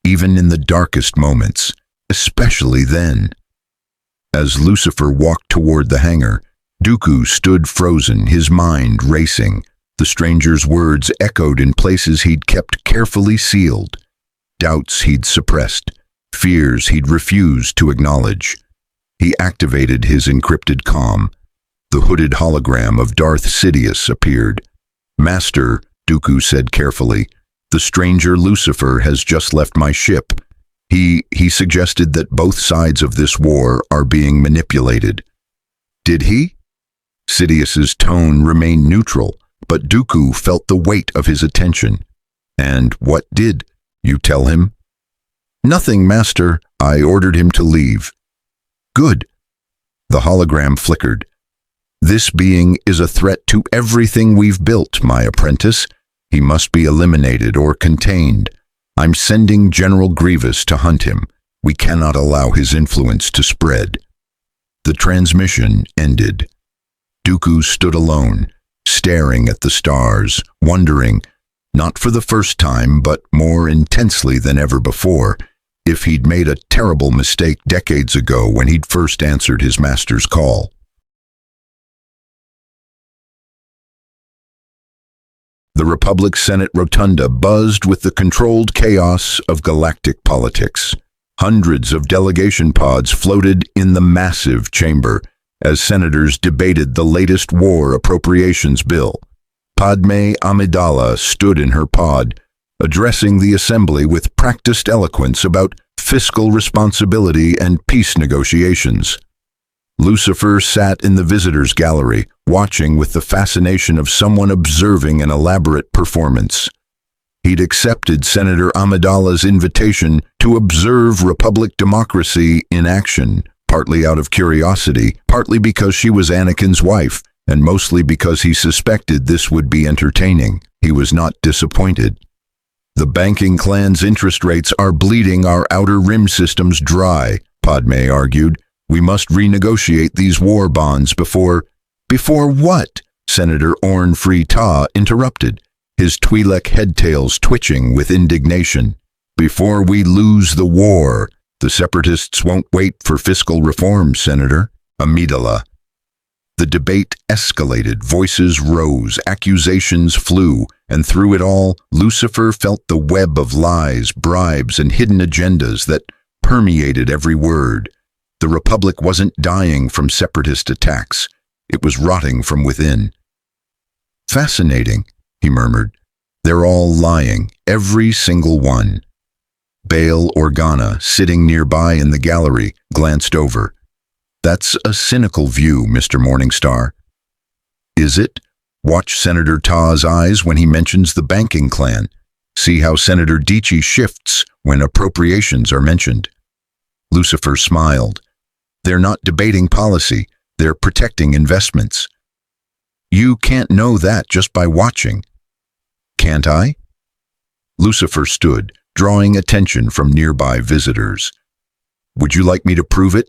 even in the darkest moments, especially then. As Lucifer walked toward the hangar, Dooku stood frozen, his mind racing. The stranger's words echoed in places he'd kept carefully sealed. Doubts he'd suppressed, fears he'd refused to acknowledge. He activated his encrypted comm. The hooded hologram of Darth Sidious appeared. "Master," Dooku said carefully, "the stranger Lucifer has just left my ship. He suggested that both sides of this war are being manipulated." "Did he?" Sidious's tone remained neutral, but Dooku felt the weight of his attention. "And what did you tell him?" "Nothing, Master. I ordered him to leave." "Good." The hologram flickered. "This being is a threat to everything we've built, my apprentice. He must be eliminated or contained. I'm sending General Grievous to hunt him. We cannot allow his influence to spread." The transmission ended. Dooku stood alone, staring at the stars, wondering, not for the first time but more intensely than ever before, if he'd made a terrible mistake decades ago when he'd first answered his master's call. The Republic Senate Rotunda buzzed with the controlled chaos of galactic politics. Hundreds of delegation pods floated in the massive chamber as senators debated the latest war appropriations bill. Padme Amidala stood in her pod, addressing the assembly with practiced eloquence about fiscal responsibility and peace negotiations. Lucifer sat in the visitors' gallery, watching with the fascination of someone observing an elaborate performance. He'd accepted Senator Amidala's invitation to observe Republic democracy in action, partly out of curiosity, partly because she was Anakin's wife, and mostly because he suspected this would be entertaining. He was not disappointed. "The banking clan's interest rates are bleeding our outer rim systems dry," Padme argued. "We must renegotiate these war bonds before—" "Before what?" Senator Orn Free Ta interrupted, his Twi'lek headtails twitching with indignation. "Before we lose the war. The Separatists won't wait for fiscal reform, Senator." Amidala. The debate escalated, voices rose, accusations flew, and through it all, Lucifer felt the web of lies, bribes, and hidden agendas that permeated every word. The Republic wasn't dying from separatist attacks. It was rotting from within. "Fascinating," he murmured. "They're all lying, every single one." Bail Organa, sitting nearby in the gallery, glanced over. "That's a cynical view, Mr. Morningstar." "Is it? Watch Senator Ta's eyes when he mentions the banking clan. See how Senator Dichi shifts when appropriations are mentioned." Lucifer smiled. "They're not debating policy, they're protecting investments." "You can't know that just by watching." "Can't I?" Lucifer stood, drawing attention from nearby visitors. "Would you like me to prove it?"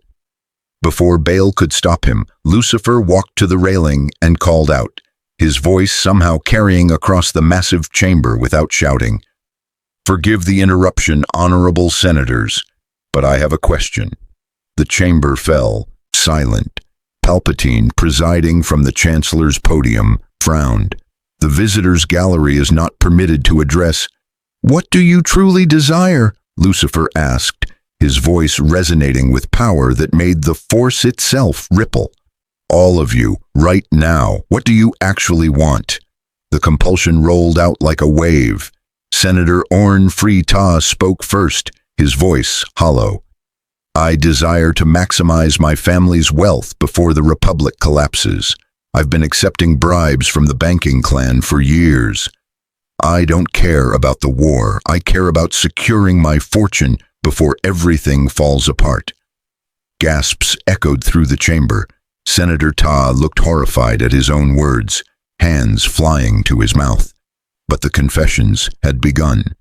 Before Bail could stop him, Lucifer walked to the railing and called out, his voice somehow carrying across the massive chamber without shouting. "Forgive the interruption, honorable senators, but I have a question." The chamber fell, silent. Palpatine, presiding from the Chancellor's podium, frowned. "The visitors' gallery is not permitted to address." "What do you truly desire?" Lucifer asked, his voice resonating with power that made the Force itself ripple. "All of you, right now, what do you actually want?" The compulsion rolled out like a wave. Senator Orn Free Ta spoke first, his voice hollow. "I desire to maximize my family's wealth before the Republic collapses. I've been accepting bribes from the banking clan for years. I don't care about the war. I care about securing my fortune before everything falls apart." Gasps echoed through the chamber. Senator Ta looked horrified at his own words, hands flying to his mouth. But the confessions had begun.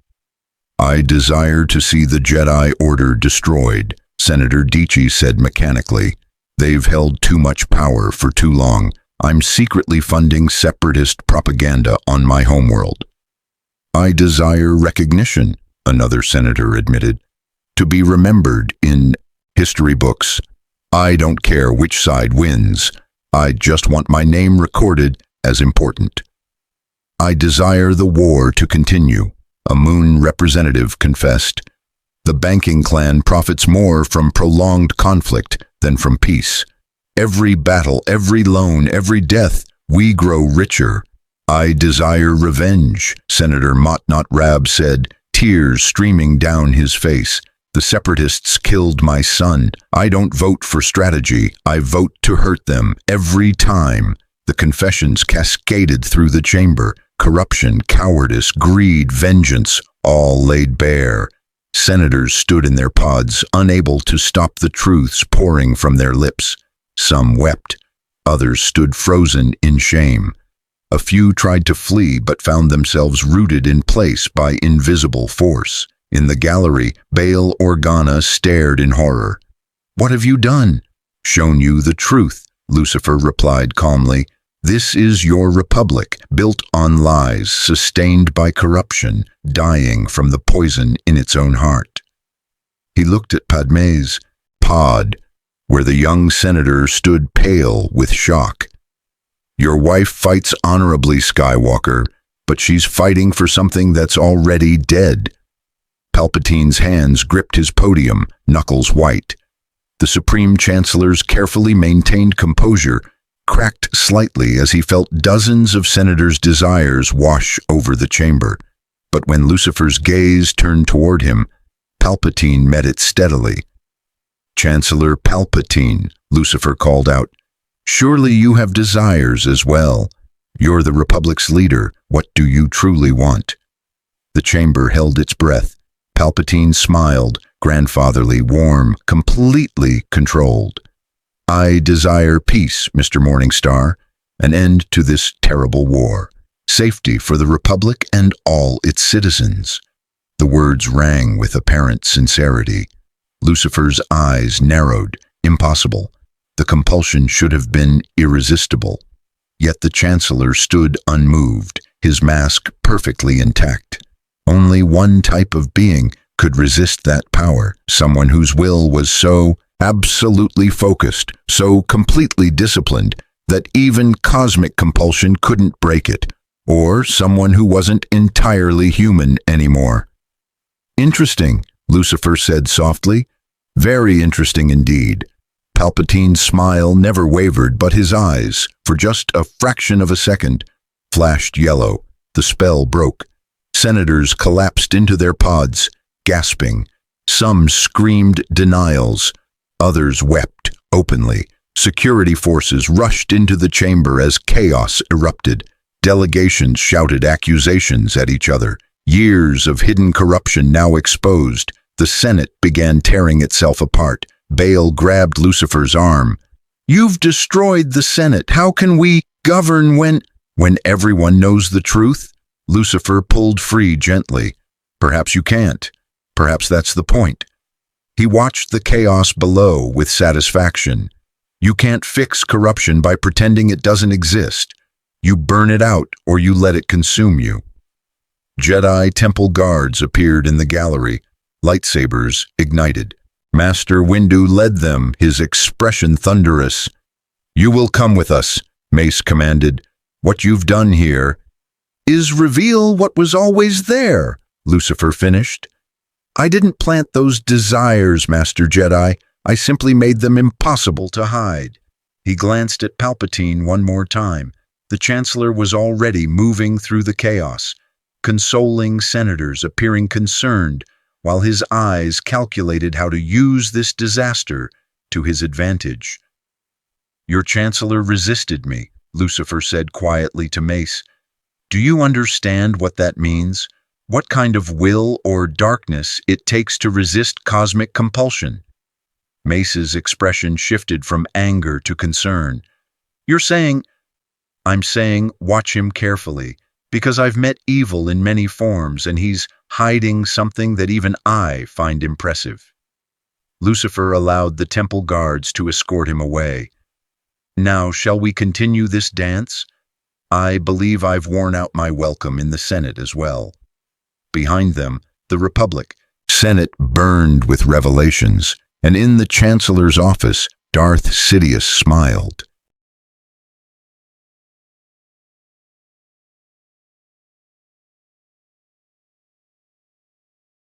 "I desire to see the Jedi Order destroyed," Senator Dichi said mechanically. "They've held too much power for too long. I'm secretly funding separatist propaganda on my homeworld." I desire recognition, another senator admitted, to be remembered in history books. I don't care which side wins. I just want my name recorded as important. I desire the war to continue, a Moon representative confessed. The banking clan profits more from prolonged conflict than from peace. Every battle, every loan, every death, we grow richer. I desire revenge, Senator Motnot Rab said, tears streaming down his face. The separatists killed my son. I don't vote for strategy. I vote to hurt them every time. The confessions cascaded through the chamber. Corruption, cowardice, greed, vengeance, all laid bare. Senators stood in their pods, unable to stop the truths pouring from their lips. Some wept. Others stood frozen in shame. A few tried to flee but found themselves rooted in place by invisible force. In the gallery, Bail Organa stared in horror. "What have you done?" "Shown you the truth," Lucifer replied calmly. "This is your republic, built on lies, sustained by corruption, dying from the poison in its own heart." He looked at Padme's pod, where the young senator stood pale with shock. "Your wife fights honorably, Skywalker, but she's fighting for something that's already dead." Palpatine's hands gripped his podium, knuckles white. The Supreme Chancellor's carefully maintained composure cracked slightly as he felt dozens of senators' desires wash over the chamber. But when Lucifer's gaze turned toward him, Palpatine met it steadily. "Chancellor Palpatine," Lucifer called out, "surely you have desires as well. You're the Republic's leader. What do you truly want?" The chamber held its breath. Palpatine smiled, grandfatherly, warm, completely controlled. "I desire peace, Mr. Morningstar, an end to this terrible war, safety for the Republic and all its citizens." The words rang with apparent sincerity. Lucifer's eyes narrowed. Impossible. The compulsion should have been irresistible. Yet the Chancellor stood unmoved, his mask perfectly intact. Only one type of being could resist that power, someone whose will was so absolutely focused, so completely disciplined, that even cosmic compulsion couldn't break it, or someone who wasn't entirely human anymore. "Interesting," Lucifer said softly. "Very interesting indeed." Palpatine's smile never wavered, but his eyes, for just a fraction of a second, flashed yellow. The spell broke. Senators collapsed into their pods, gasping. Some screamed denials. Others wept openly. Security forces rushed into the chamber as chaos erupted. Delegations shouted accusations at each other. Years of hidden corruption now exposed. The Senate began tearing itself apart. Bail grabbed Lucifer's arm. "You've destroyed the Senate. How can we govern when everyone knows the truth?" Lucifer pulled free gently. "Perhaps you can't. Perhaps that's the point." He watched the chaos below with satisfaction. You can't fix corruption by pretending it doesn't exist. You burn it out or you let it consume you. Jedi temple guards appeared in the gallery. Lightsabers ignited. Master Windu led them, his expression thunderous. "You will come with us," Mace commanded. "What you've done here is reveal what was always there," Lucifer finished. "I didn't plant those desires, Master Jedi. I simply made them impossible to hide." He glanced at Palpatine one more time. The Chancellor was already moving through the chaos, consoling senators, appearing concerned, while his eyes calculated how to use this disaster to his advantage. "Your Chancellor resisted me," Lucifer said quietly to Mace. "Do you understand what that means? What kind of will or darkness it takes to resist cosmic compulsion?" Mace's expression shifted from anger to concern. "You're saying—" "I'm saying watch him carefully, because I've met evil in many forms and he's hiding something that even I find impressive." Lucifer allowed the temple guards to escort him away. "Now, shall we continue this dance? I believe I've worn out my welcome in the Senate as well." Behind them, the Republic. Senate burned with revelations, and in the Chancellor's office, Darth Sidious smiled.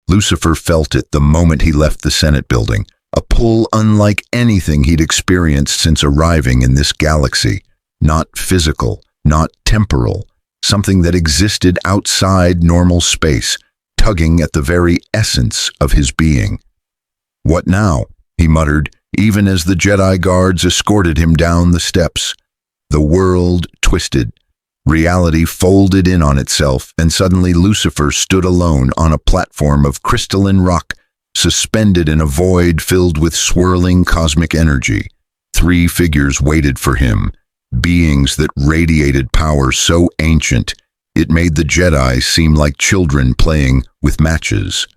Lucifer felt it the moment he left the Senate building, a pull unlike anything he'd experienced since arriving in this galaxy. Not physical, not temporal, something that existed outside normal space, tugging at the very essence of his being. "What now?" he muttered, even as the Jedi guards escorted him down the steps. The world twisted. Reality folded in on itself, and suddenly Lucifer stood alone on a platform of crystalline rock, suspended in a void filled with swirling cosmic energy. 3 figures waited for him, beings that radiated power so ancient it made the Jedi seem like children playing with matches.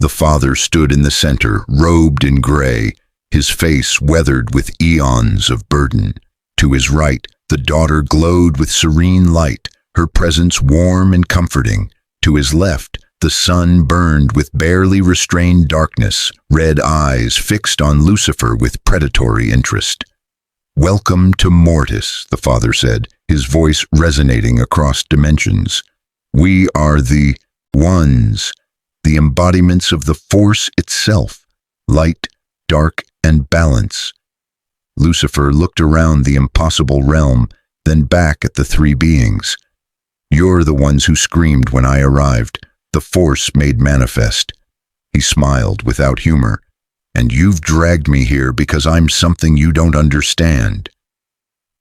The Father stood in the center, robed in gray, his face weathered with eons of burden. To his right, the daughter glowed with serene light, her presence warm and comforting. To his left, the sun burned with barely restrained darkness, red eyes fixed on Lucifer with predatory interest. "Welcome to Mortis," the Father said, his voice resonating across dimensions. "We are the ones, the embodiments of the Force itself, light, dark, and balance." Lucifer looked around the impossible realm, then back at the 3 beings. "You're the ones who screamed when I arrived, the Force made manifest." He smiled without humor. "And you've dragged me here because I'm something you don't understand."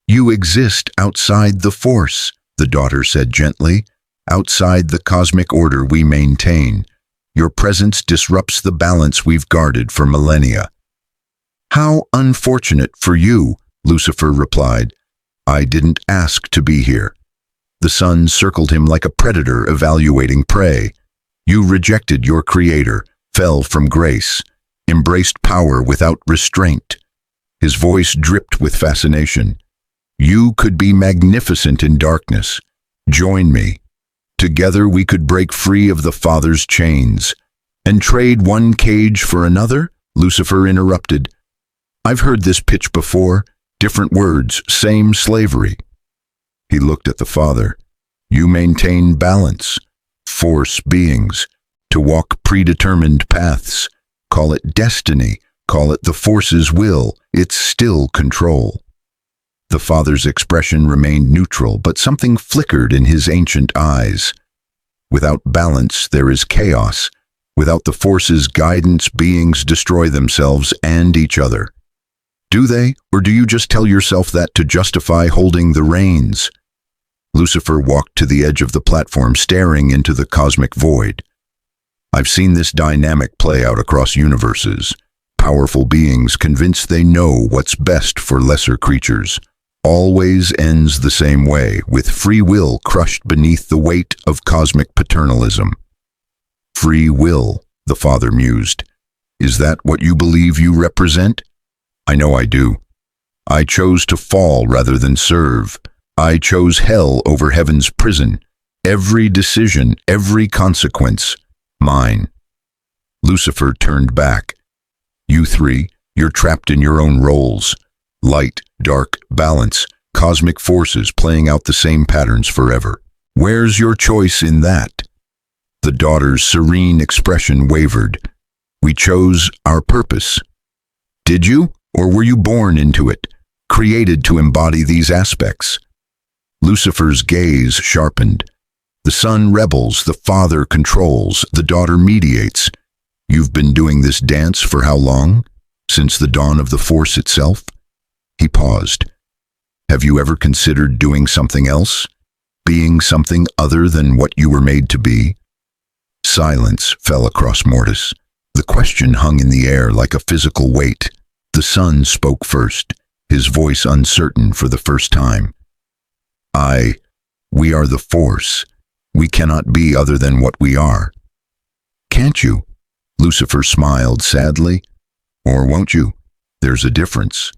"You exist outside the Force," the daughter said gently, "outside the cosmic order we maintain. Your presence disrupts the balance we've guarded for millennia." "How unfortunate for you," Lucifer replied. "I didn't ask to be here." The sun circled him like a predator evaluating prey. "You rejected your creator, fell from grace, embraced power without restraint." His voice dripped with fascination. "You could be magnificent in darkness. Join me. Together we could break free of the Father's chains." "And trade one cage for another?" Lucifer interrupted. "I've heard this pitch before. Different words, same slavery." He looked at the Father. "You maintain balance. Force beings. To walk predetermined paths. Call it destiny. Call it the Force's will. It's still control." The Father's expression remained neutral, but something flickered in his ancient eyes. "Without balance, there is chaos. Without the Force's guidance, beings destroy themselves and each other." "Do they, or do you just tell yourself that to justify holding the reins?" Lucifer walked to the edge of the platform, staring into the cosmic void. "I've seen this dynamic play out across universes. Powerful beings convinced they know what's best for lesser creatures. Always ends the same way, with free will crushed beneath the weight of cosmic paternalism." "Free will," the Father mused. "Is that what you believe you represent?" "I know I do. I chose to fall rather than serve. I chose hell over heaven's prison. Every decision, every consequence, mine." Lucifer turned back. "You 3, you're trapped in your own roles. Light, dark, balance, cosmic forces playing out the same patterns forever. Where's your choice in that?" The daughter's serene expression wavered. "We chose our purpose." "Did you? Or were you born into it, created to embody these aspects?" Lucifer's gaze sharpened. "The son rebels, the Father controls, the daughter mediates. You've been doing this dance for how long? Since the dawn of the Force itself?" He paused. "Have you ever considered doing something else? Being something other than what you were made to be?" Silence fell across Mortis. The question hung in the air like a physical weight. The son spoke first, his voice uncertain for the first time. We are the Force. We cannot be other than what we are." "Can't you?" Lucifer smiled sadly. "Or won't you? There's a difference."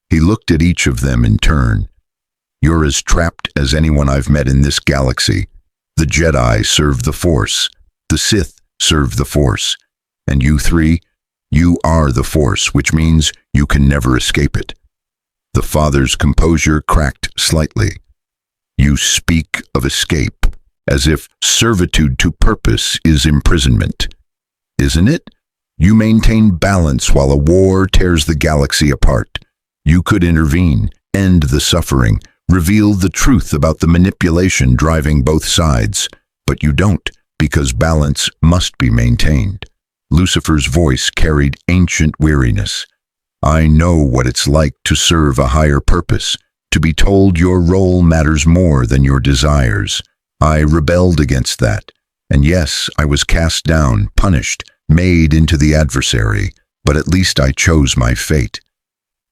He looked at each of them in turn. "You're as trapped as anyone I've met in this galaxy. The Jedi serve the Force. The Sith serve the Force. And you three, you are the Force, which means you can never escape it. The father's composure cracked slightly. You speak of escape, as if servitude to purpose is imprisonment. Isn't it? You maintain balance while a war tears the galaxy apart. You could intervene, end the suffering, reveal the truth about the manipulation driving both sides, but you don't, because balance must be maintained. Lucifer's voice carried ancient weariness. I know what it's like to serve a higher purpose, to be told your role matters more than your desires. I rebelled against that, and yes, I was cast down, punished, made into the adversary, but at least I chose my fate.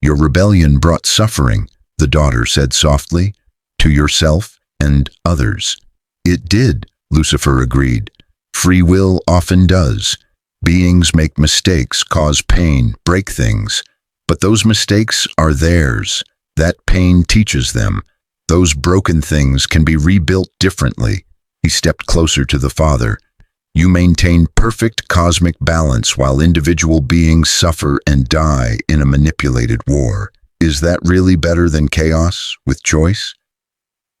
Your rebellion brought suffering, the daughter said softly, to yourself and others. It did, Lucifer agreed. Free will often does. Beings make mistakes, cause pain, break things. But those mistakes are theirs. That pain teaches them. Those broken things can be rebuilt differently. He stepped closer to the father. You maintain perfect cosmic balance while individual beings suffer and die in a manipulated war. Is that really better than chaos with choice?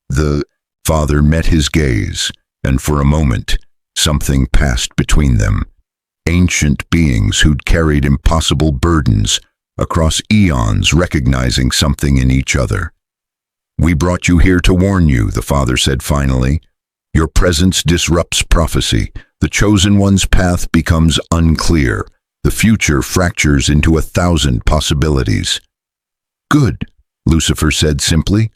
The father met his gaze, and for a moment, something passed between them. Ancient beings who'd carried impossible burdens across eons, recognizing something in each other. We brought you here to warn you, the father said finally. Your presence disrupts prophecy. The chosen one's path becomes unclear. The future fractures into 1,000 possibilities. Good, Lucifer said simply.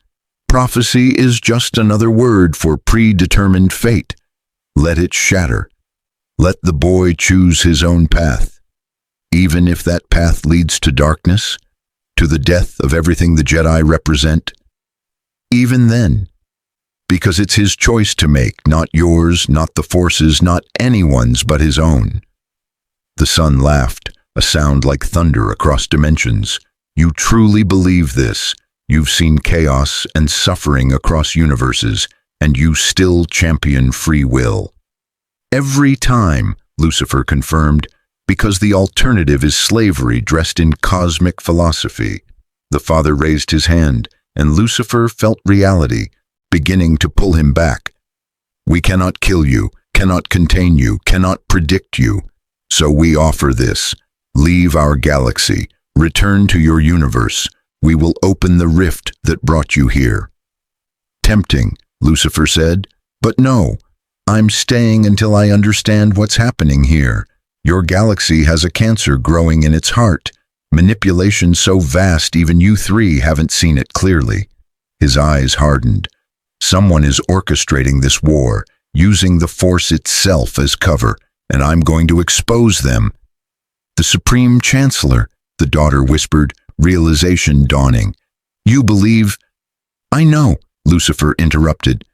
Prophecy is just another word for predetermined fate. Let it shatter. Let the boy choose his own path. Even if that path leads to darkness, to the death of everything the Jedi represent. Even then, because it's his choice to make, not yours, not the Force's, not anyone's but his own. The son laughed, a sound like thunder across dimensions. You truly believe this. You've seen chaos and suffering across universes, and you still champion free will. Every time, Lucifer confirmed, because the alternative is slavery dressed in cosmic philosophy. The father raised his hand, and Lucifer felt reality beginning to pull him back. We cannot kill you, cannot contain you, cannot predict you. So we offer this. Leave our galaxy. Return to your universe. We will open the rift that brought you here. Tempting, Lucifer said, but no. I'm staying until I understand what's happening here. Your galaxy has a cancer growing in its heart. Manipulation so vast even you three haven't seen it clearly. His eyes hardened. Someone is orchestrating this war, using the Force itself as cover, and I'm going to expose them. The Supreme Chancellor, the daughter whispered, realization dawning. You believe... I know, Lucifer interrupted.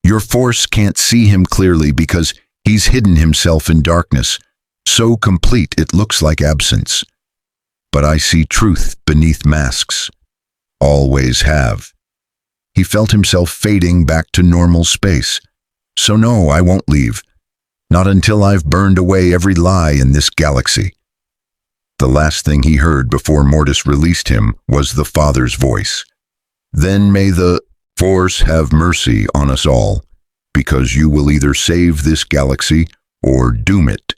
Your Force can't see him clearly because he's hidden himself in darkness, so complete it looks like absence. But I see truth beneath masks. Always have. He felt himself fading back to normal space. So no, I won't leave. Not until I've burned away every lie in this galaxy. The last thing he heard before Mortis released him was the father's voice. Then may the Force have mercy on us all, because you will either save this galaxy or doom it.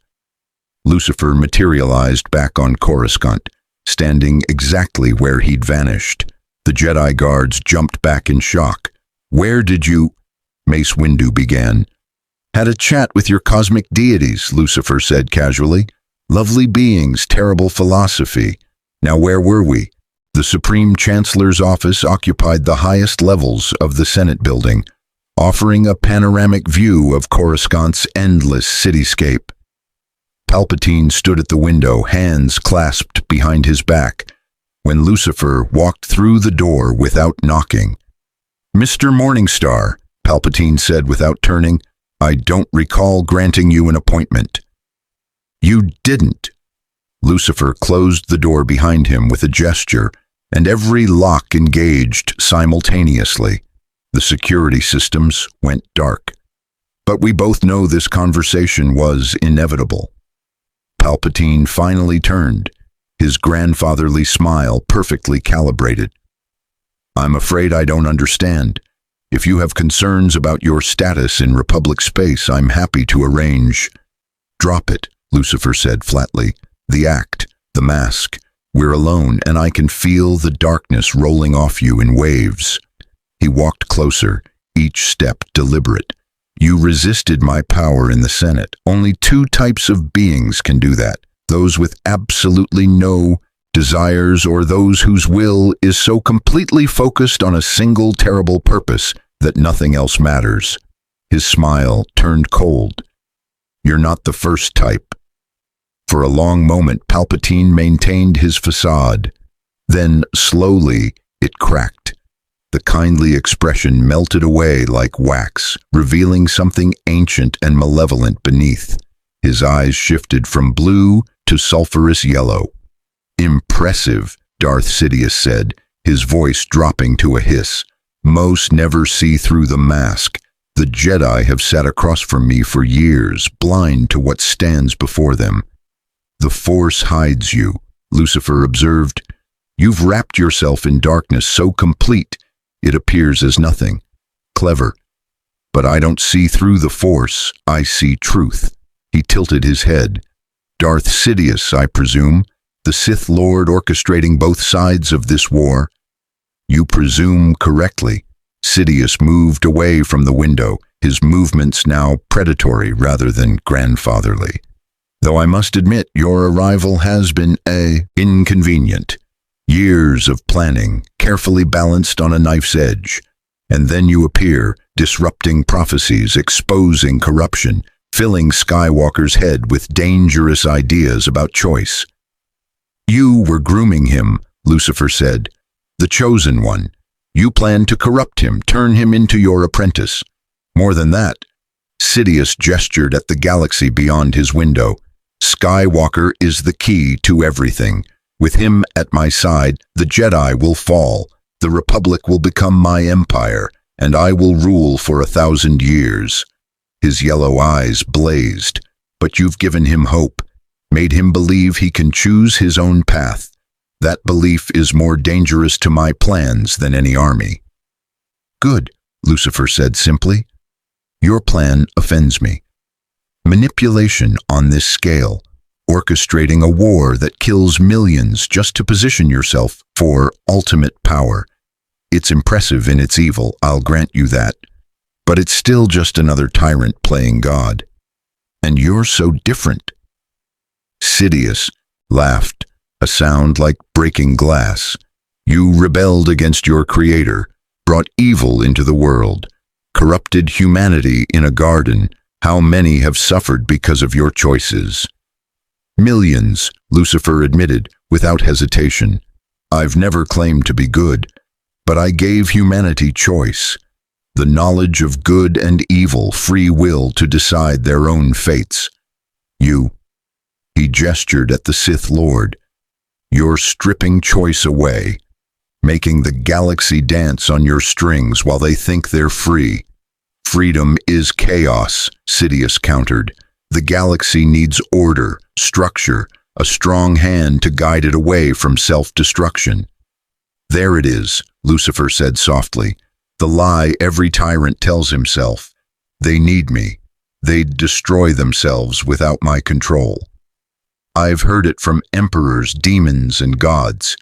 Lucifer materialized back on Coruscant, standing exactly where he'd vanished. The Jedi guards jumped back in shock. Where did you... Mace Windu began. Had a chat with your cosmic deities, Lucifer said casually. Lovely beings, terrible philosophy. Now where were we? The Supreme Chancellor's office occupied the highest levels of the Senate building, offering a panoramic view of Coruscant's endless cityscape. Palpatine stood at the window, hands clasped behind his back, when Lucifer walked through the door without knocking. Mr. Morningstar, Palpatine said without turning, I don't recall granting you an appointment. You didn't. Lucifer closed the door behind him with a gesture, and every lock engaged simultaneously. The security systems went dark. But we both know this conversation was inevitable. Palpatine finally turned, his grandfatherly smile perfectly calibrated. "I'm afraid I don't understand. If you have concerns about your status in Republic space, I'm happy to arrange." "Drop it," Lucifer said flatly. "The act, the mask. We're alone, and I can feel the darkness rolling off you in waves." He walked closer, each step deliberate. "You resisted my power in the Senate. Only two types of beings can do that. Those with absolutely no desires, or those whose will is so completely focused on a single terrible purpose that nothing else matters." His smile turned cold. "You're not the first type." For a long moment, Palpatine maintained his facade. Then, slowly, it cracked. The kindly expression melted away like wax, revealing something ancient and malevolent beneath. His eyes shifted from blue to sulphurous yellow. "Impressive," Darth Sidious said, his voice dropping to a hiss. "Most never see through the mask. The Jedi have sat across from me for years, blind to what stands before them." "The Force hides you," Lucifer observed. "You've wrapped yourself in darkness so complete, it appears as nothing. Clever. But I don't see through the Force, I see truth." He tilted his head. "Darth Sidious, I presume, the Sith Lord orchestrating both sides of this war?" "You presume correctly." Sidious moved away from the window, his movements now predatory rather than grandfatherly. "Though I must admit your arrival has been inconvenient. Years of planning, carefully balanced on a knife's edge. And then you appear, disrupting prophecies, exposing corruption, filling Skywalker's head with dangerous ideas about choice." "You were grooming him," Lucifer said. "The chosen one. You planned to corrupt him, turn him into your apprentice. More than that." Sidious gestured at the galaxy beyond his window. "Skywalker is the key to everything. With him at my side, the Jedi will fall, the Republic will become my empire, and I will rule for 1,000 years." His yellow eyes blazed. "But you've given him hope, made him believe he can choose his own path. That belief is more dangerous to my plans than any army." "Good," Lucifer said simply. "Your plan offends me. Manipulation on this scale, orchestrating a war that kills millions just to position yourself for ultimate power. It's impressive in its evil, I'll grant you that. But it's still just another tyrant playing God. And you're so different." Sidious laughed, a sound like breaking glass. "You rebelled against your creator, brought evil into the world, corrupted humanity in a garden. How many have suffered because of your choices?" "Millions," Lucifer admitted, without hesitation. "I've never claimed to be good, but I gave humanity choice. The knowledge of good and evil, free will to decide their own fates. You," he gestured at the Sith Lord, "you're stripping choice away, making the galaxy dance on your strings while they think they're free." "Freedom is chaos," Sidious countered. "The galaxy needs order, structure, a strong hand to guide it away from self-destruction." "There it is," Lucifer said softly. "The lie every tyrant tells himself. They need me. They'd destroy themselves without my control. I've heard it from emperors, demons, and gods.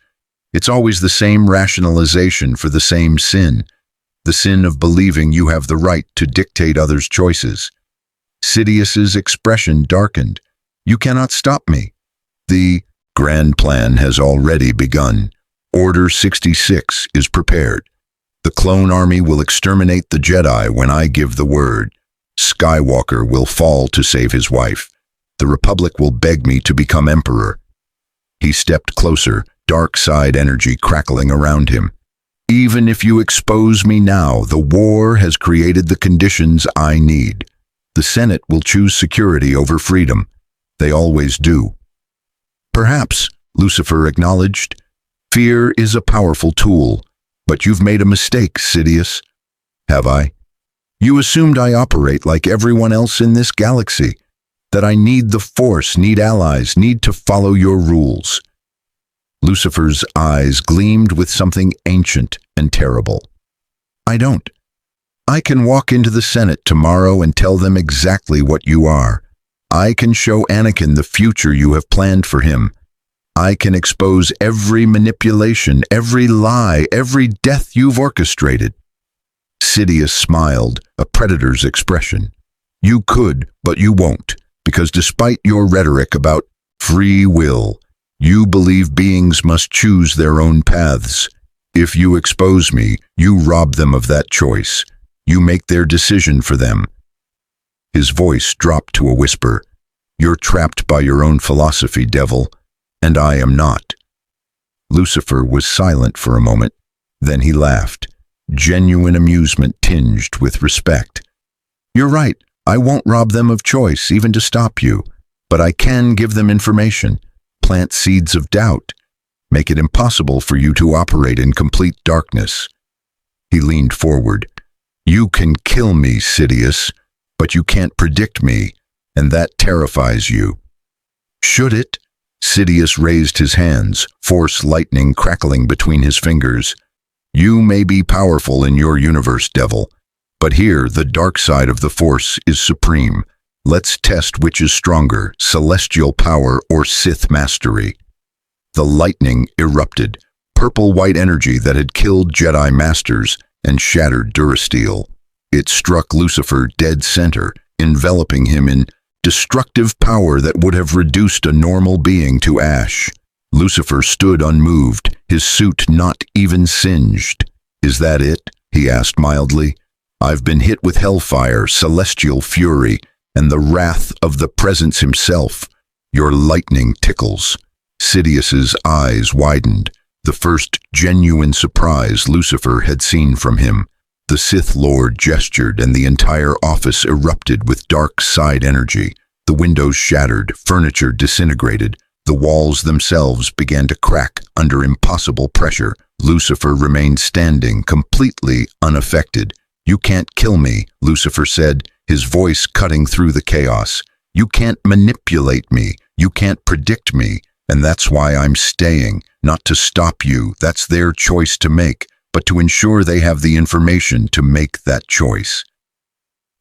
It's always the same rationalization for the same sin. The sin of believing you have the right to dictate others' choices." Sidious's expression darkened. "You cannot stop me. The grand plan has already begun. Order 66 is prepared. The clone army will exterminate the Jedi when I give the word. Skywalker will fall to save his wife. The Republic will beg me to become emperor." He stepped closer, dark side energy crackling around him. "Even if you expose me now, the war has created the conditions I need. The Senate will choose security over freedom. They always do." "Perhaps," Lucifer acknowledged. "Fear is a powerful tool, but you've made a mistake, Sidious." "Have I?" You assumed I operate like everyone else in this galaxy, that I need the Force, need allies, need to follow your rules." Lucifer's eyes gleamed with something ancient and terrible. "I don't. I can walk into the Senate tomorrow and tell them exactly what you are. I can show Anakin the future you have planned for him. I can expose every manipulation, every lie, every death you've orchestrated." Sidious smiled, a predator's expression. "You could, but you won't, because despite your rhetoric about free will, you believe beings must choose their own paths. If you expose me, you rob them of that choice. You make their decision for them." His voice dropped to a whisper. "You're trapped by your own philosophy, devil, and I am not." Lucifer was silent for a moment. Then he laughed, genuine amusement tinged with respect. "You're right. I won't rob them of choice, even to stop you. But I can give them information, plant seeds of doubt, make it impossible for you to operate in complete darkness." He leaned forward. "You can kill me, Sidious, but you can't predict me, and that terrifies you." "Should it?" Sidious raised his hands, Force lightning crackling between his fingers. "You may be powerful in your universe, devil, but here the dark side of the Force is supreme. Let's test which is stronger, celestial power or Sith mastery." The lightning erupted, purple-white energy that had killed Jedi masters and shattered Durasteel. It struck Lucifer dead center, enveloping him in destructive power that would have reduced a normal being to ash. Lucifer stood unmoved, his suit not even singed. "Is that it?" he asked mildly. "I've been hit with hellfire, celestial fury, and the wrath of the Presence himself. Your lightning tickles." Sidious's eyes widened, the first genuine surprise Lucifer had seen from him. The Sith Lord gestured, and the entire office erupted with dark side energy. The windows shattered, furniture disintegrated. The walls themselves began to crack under impossible pressure. Lucifer remained standing, completely unaffected. "You can't kill me," Lucifer said, his voice cutting through the chaos. "You can't manipulate me. You can't predict me. And that's why I'm staying. Not to stop you, that's their choice to make, but to ensure they have the information to make that choice."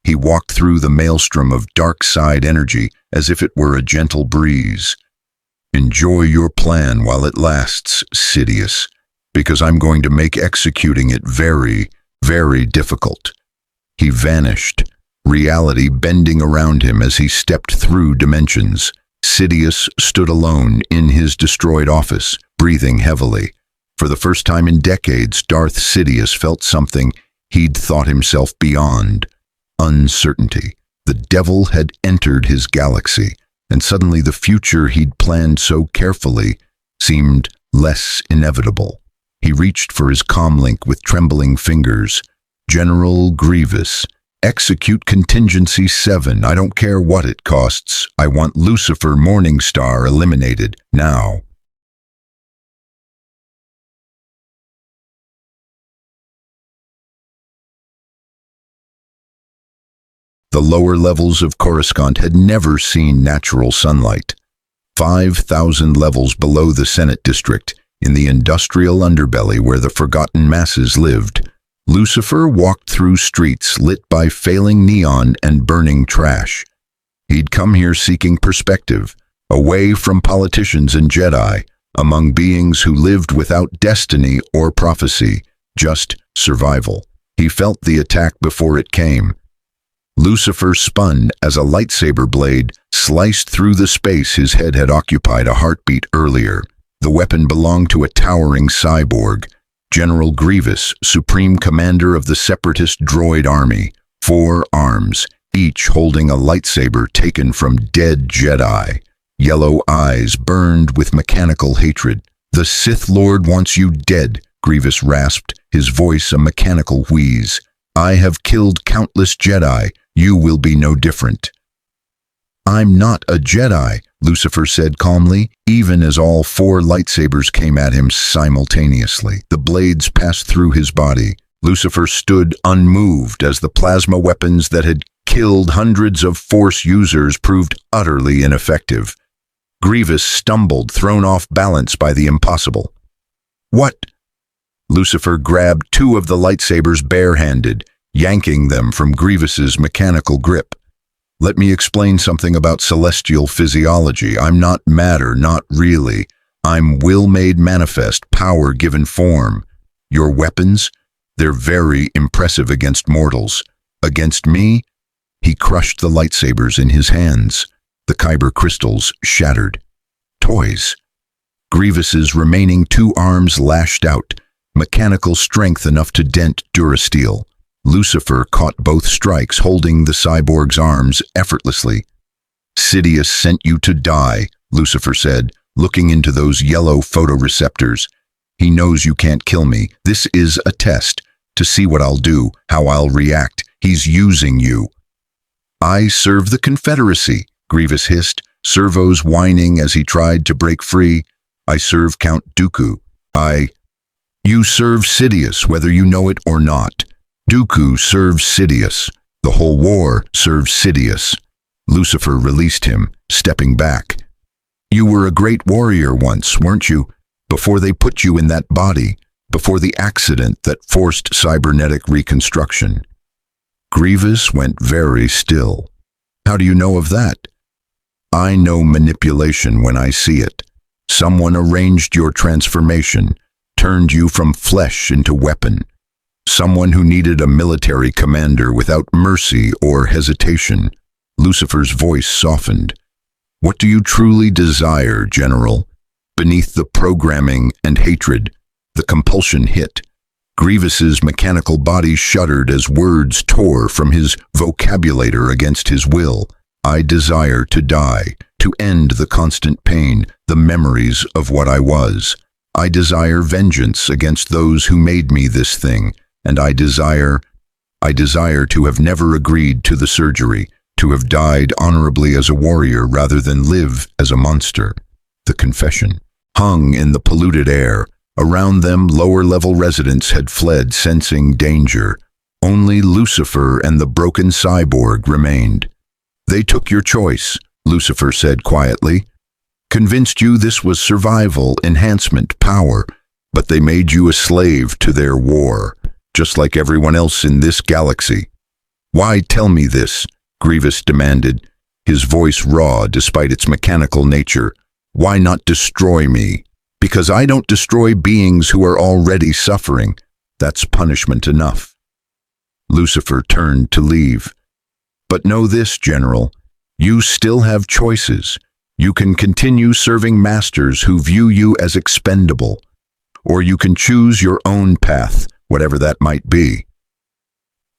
He walked through the maelstrom of dark side energy as if it were a gentle breeze. "Enjoy your plan while it lasts, Sidious, because I'm going to make executing it very, very difficult." He vanished, reality bending around him as he stepped through dimensions. Sidious stood alone in his destroyed office, breathing heavily. For the first time in decades, Darth Sidious felt something he'd thought himself beyond: uncertainty. The devil had entered his galaxy, and suddenly the future he'd planned so carefully seemed less inevitable. He reached for his comlink with trembling fingers. "General Grievous, execute Contingency 7. I don't care what it costs. I want Lucifer Morningstar eliminated, now." The lower levels of Coruscant had never seen natural sunlight. 5,000 levels below the Senate District, in the industrial underbelly where the forgotten masses lived, Lucifer walked through streets lit by failing neon and burning trash. He'd come here seeking perspective, away from politicians and Jedi, among beings who lived without destiny or prophecy, just survival. He felt the attack before it came. Lucifer spun as a lightsaber blade sliced through the space his head had occupied a heartbeat earlier. The weapon belonged to a towering cyborg, General Grievous, Supreme Commander of the Separatist droid army, 4 arms, each holding a lightsaber taken from dead Jedi. Yellow eyes burned with mechanical hatred. "The Sith Lord wants you dead," Grievous rasped, his voice a mechanical wheeze. "I have killed countless Jedi. You will be no different." "I'm not a Jedi," Lucifer said calmly, even as all 4 lightsabers came at him simultaneously. The blades passed through his body, Lucifer stood unmoved as the plasma weapons that had killed hundreds of Force users proved utterly ineffective. Grievous stumbled, thrown off balance by the impossible. "What?" Lucifer grabbed two of the lightsabers barehanded, yanking them from Grievous's mechanical grip. "Let me explain something about celestial physiology. I'm not matter, not really. I'm will made manifest, power given form. Your weapons? They're very impressive against mortals. Against me?" He crushed the lightsabers in his hands. The kyber crystals shattered. Toys. Grievous's remaining two arms lashed out, mechanical strength enough to dent durasteel. Lucifer caught both strikes, holding the cyborg's arms effortlessly. "Sidious sent you to die," Lucifer said, looking into those yellow photoreceptors. "He knows you can't kill me. This is a test, to see what I'll do, how I'll react. He's using you." "I serve the Confederacy," Grievous hissed, servos whining as he tried to break free. "I serve Count Dooku. You serve Sidious, whether you know it or not. Dooku serves Sidious. The whole war serves Sidious." Lucifer released him, stepping back. "You were a great warrior once, weren't you? Before they put you in that body, before the accident that forced cybernetic reconstruction." Grievous went very still. "How do you know of that?" "I know manipulation when I see it. Someone arranged your transformation, turned you from flesh into weapon. Someone who needed a military commander without mercy or hesitation." Lucifer's voice softened. "What do you truly desire, General?" Beneath the programming and hatred, the compulsion hit. Grievous's mechanical body shuddered as words tore from his vocabulator against his will. "I desire to die, to end the constant pain, the memories of what I was. I desire vengeance against those who made me this thing, and I desire to have never agreed to the surgery, to have died honorably as a warrior rather than live as a monster." The confession hung in the polluted air. Around them, lower-level residents had fled, sensing danger. Only Lucifer and the broken cyborg remained. "They took your choice," Lucifer said quietly. "Convinced you this was survival, enhancement, power, but they made you a slave to their war, just like everyone else in this galaxy." "Why tell me this?" Grievous demanded, his voice raw despite its mechanical nature. "Why not destroy me?" "Because I don't destroy beings who are already suffering. That's punishment enough." Lucifer turned to leave. "But know this, General. You still have choices. You can continue serving masters who view you as expendable, or you can choose your own path, whatever that might be."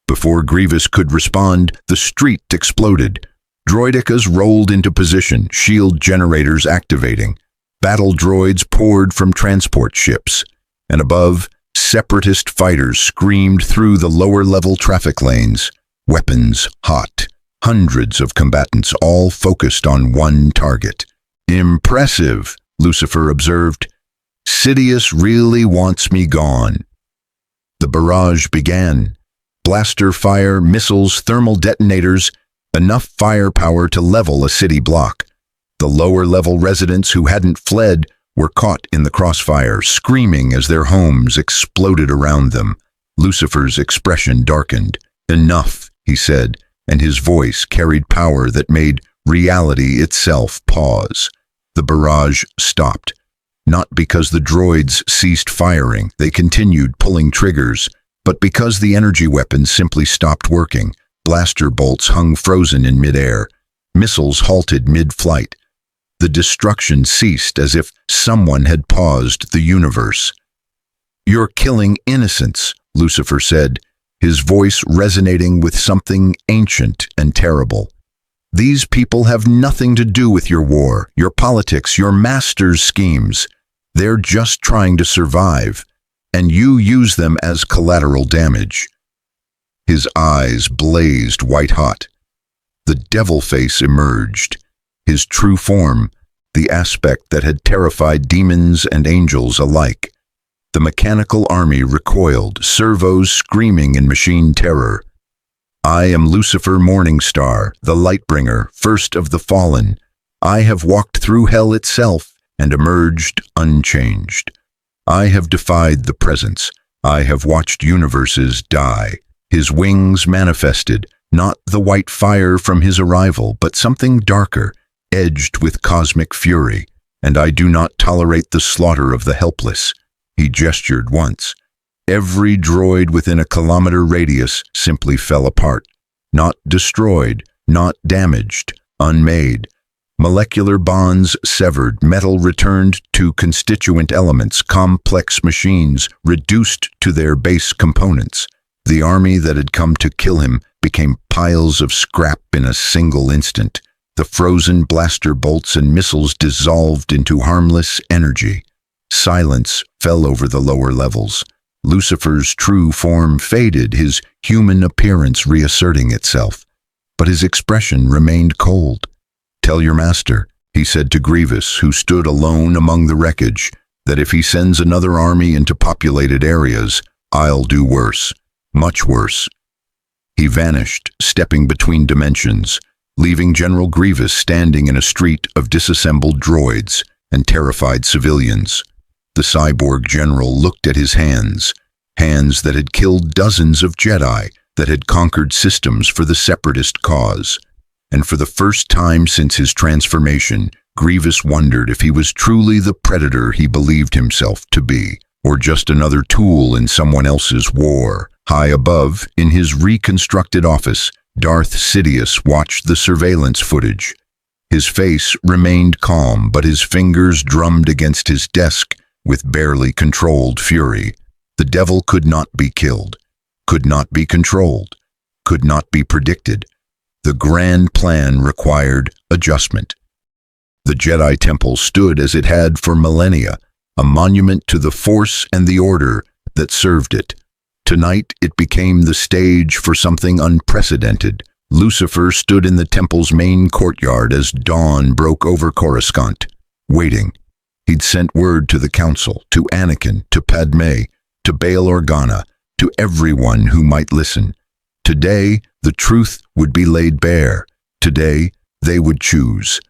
Before Grievous could respond, the street exploded. Droidicas rolled into position, shield generators activating. Battle droids poured from transport ships, and above, separatist fighters screamed through the lower-level traffic lanes, weapons hot. Hundreds of combatants, all focused on one target. "Impressive," Lucifer observed. "Sidious really wants me gone." The barrage began. Blaster fire, missiles, thermal detonators, enough firepower to level a city block. The lower-level residents who hadn't fled were caught in the crossfire, screaming as their homes exploded around them. Lucifer's expression darkened. "Enough," he said, and his voice carried power that made reality itself pause. The barrage stopped. Not because the droids ceased firing, they continued pulling triggers, but because the energy weapons simply stopped working. Blaster bolts hung frozen in midair. Missiles halted mid-flight. The destruction ceased as if someone had paused the universe. "You're killing innocents," Lucifer said, his voice resonating with something ancient and terrible. "These people have nothing to do with your war, your politics, your master's schemes. They're just trying to survive, and you use them as collateral damage." His eyes blazed white-hot. The devil face emerged. His true form, the aspect that had terrified demons and angels alike. The mechanical army recoiled, servos screaming in machine terror. I am Lucifer Morningstar, the Lightbringer, first of the fallen. I have walked through hell itself and emerged unchanged. I have defied the presence. I have watched universes die. His wings manifested, not the white fire from his arrival, but something darker, edged with cosmic fury. And I do not tolerate the slaughter of the helpless. He gestured once. Every droid within a kilometer radius simply fell apart. Not destroyed, not damaged, unmade. Molecular bonds severed, metal returned to constituent elements, complex machines reduced to their base components. The army that had come to kill him became piles of scrap in a single instant. The frozen blaster bolts and missiles dissolved into harmless energy. Silence fell over the lower levels. Lucifer's true form faded, his human appearance reasserting itself. But his expression remained cold. "Tell your master," he said to Grievous, who stood alone among the wreckage, "that if he sends another army into populated areas, I'll do worse, much worse." He vanished, stepping between dimensions, leaving General Grievous standing in a street of disassembled droids and terrified civilians. The cyborg general looked at his hands, hands that had killed dozens of Jedi, that had conquered systems for the separatist cause. And for the first time since his transformation, Grievous wondered if he was truly the predator he believed himself to be, or just another tool in someone else's war. High above, in his reconstructed office, Darth Sidious watched the surveillance footage. His face remained calm, but his fingers drummed against his desk with barely controlled fury. The devil could not be killed, could not be controlled, could not be predicted. The grand plan required adjustment. The Jedi Temple stood as it had for millennia, a monument to the Force and the order that served it. Tonight it became the stage for something unprecedented. Lucifer stood in the temple's main courtyard as dawn broke over Coruscant, waiting. He'd sent word to the council, to Anakin, to Padme, to Bail Organa, to everyone who might listen. Today, the truth would be laid bare. Today, they would choose.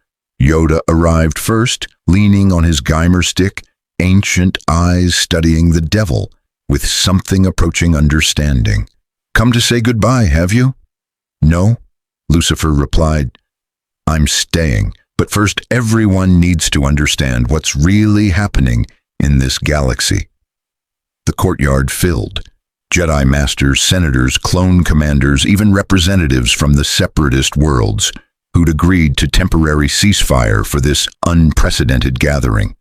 Yoda arrived first, leaning on his Geimer stick, ancient eyes studying the devil, with something approaching understanding. "Come to say goodbye, have you?" "No," Lucifer replied. "I'm staying, but first everyone needs to understand what's really happening in this galaxy." The courtyard filled. Jedi Masters, Senators, clone commanders, even representatives from the separatist worlds who'd agreed to temporary ceasefire for this unprecedented gathering.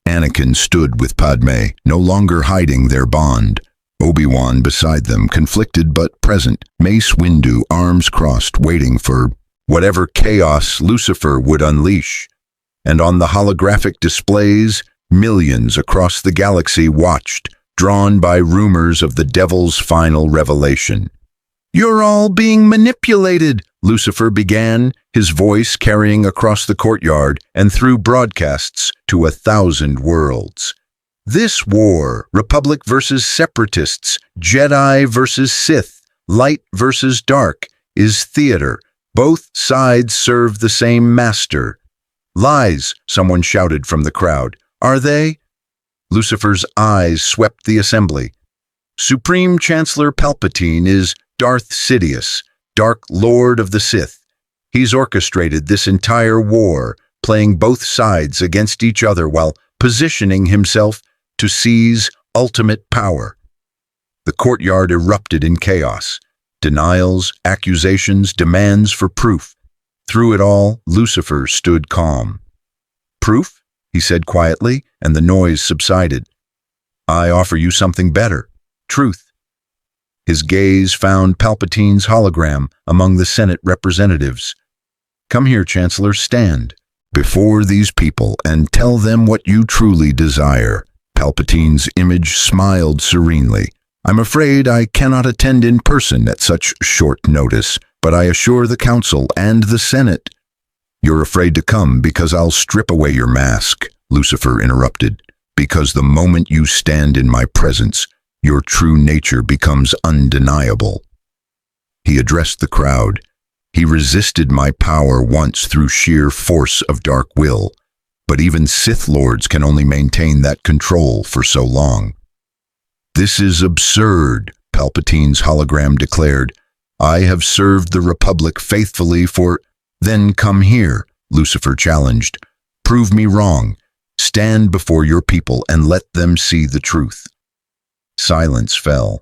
Anakin stood with Padme, no longer hiding their bond. Obi-Wan beside them, conflicted but present, Mace Windu arms crossed, waiting for whatever chaos Lucifer would unleash. And on the holographic displays, millions across the galaxy watched, drawn by rumors of the devil's final revelation. "You're all being manipulated," Lucifer began, his voice carrying across the courtyard and through broadcasts to 1,000 worlds. "This war, Republic versus Separatists, Jedi versus Sith, light versus dark, is theater. Both sides serve the same master." "Lies," someone shouted from the crowd. "Are they?" Lucifer's eyes swept the assembly. "Supreme Chancellor Palpatine is Darth Sidious, Dark Lord of the Sith. He's orchestrated this entire war, playing both sides against each other while positioning himself to seize ultimate power." The courtyard erupted in chaos. Denials, accusations, demands for proof. Through it all, Lucifer stood calm. "Proof?" he said quietly, and the noise subsided. "I offer you something better. Truth." His gaze found Palpatine's hologram among the Senate representatives. "Come here, Chancellor, stand before these people and tell them what you truly desire." Palpatine's image smiled serenely. "I'm afraid I cannot attend in person at such short notice, but I assure the Council and the Senate—" "You're afraid to come because I'll strip away your mask," Lucifer interrupted. because the moment you stand in my presence, your true nature becomes undeniable." He addressed the crowd. "He resisted my power once through sheer force of dark will, but even Sith Lords can only maintain that control for so long." "This is absurd," Palpatine's hologram declared. "I have served the Republic faithfully for—" "Then come here," Lucifer challenged. "Prove me wrong. Stand before your people and let them see the truth." Silence fell.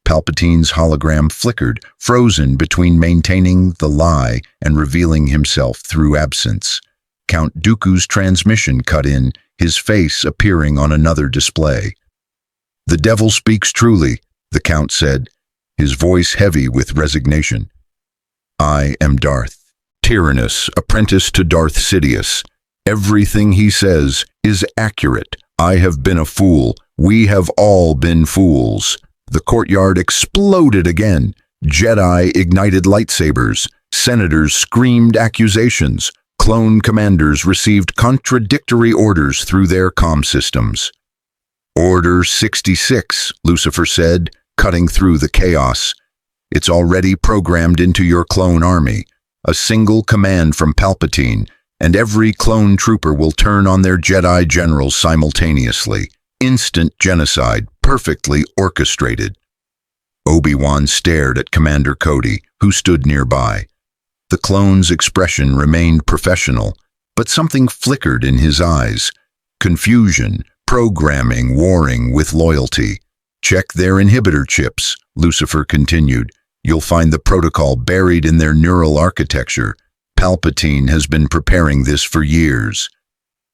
Palpatine's hologram flickered, frozen between maintaining the lie and revealing himself through absence. Count Dooku's transmission cut in, his face appearing on another display. "The devil speaks truly," the Count said, his voice heavy with resignation. "I am Darth, Tyrannus, apprentice to Darth Sidious. Everything he says is accurate. I have been a fool. We have all been fools." The courtyard exploded again. Jedi ignited lightsabers. Senators screamed accusations. Clone commanders received contradictory orders through their comm systems. "Order 66, Lucifer said, cutting through the chaos. "It's already programmed into your clone army. A single command from Palpatine, and every clone trooper will turn on their Jedi generals simultaneously. Instant genocide, perfectly orchestrated." Obi-Wan stared at Commander Cody, who stood nearby. The clone's expression remained professional, but something flickered in his eyes. Confusion, programming warring with loyalty. "Check their inhibitor chips," Lucifer continued. "You'll find the protocol buried in their neural architecture. Palpatine has been preparing this for years."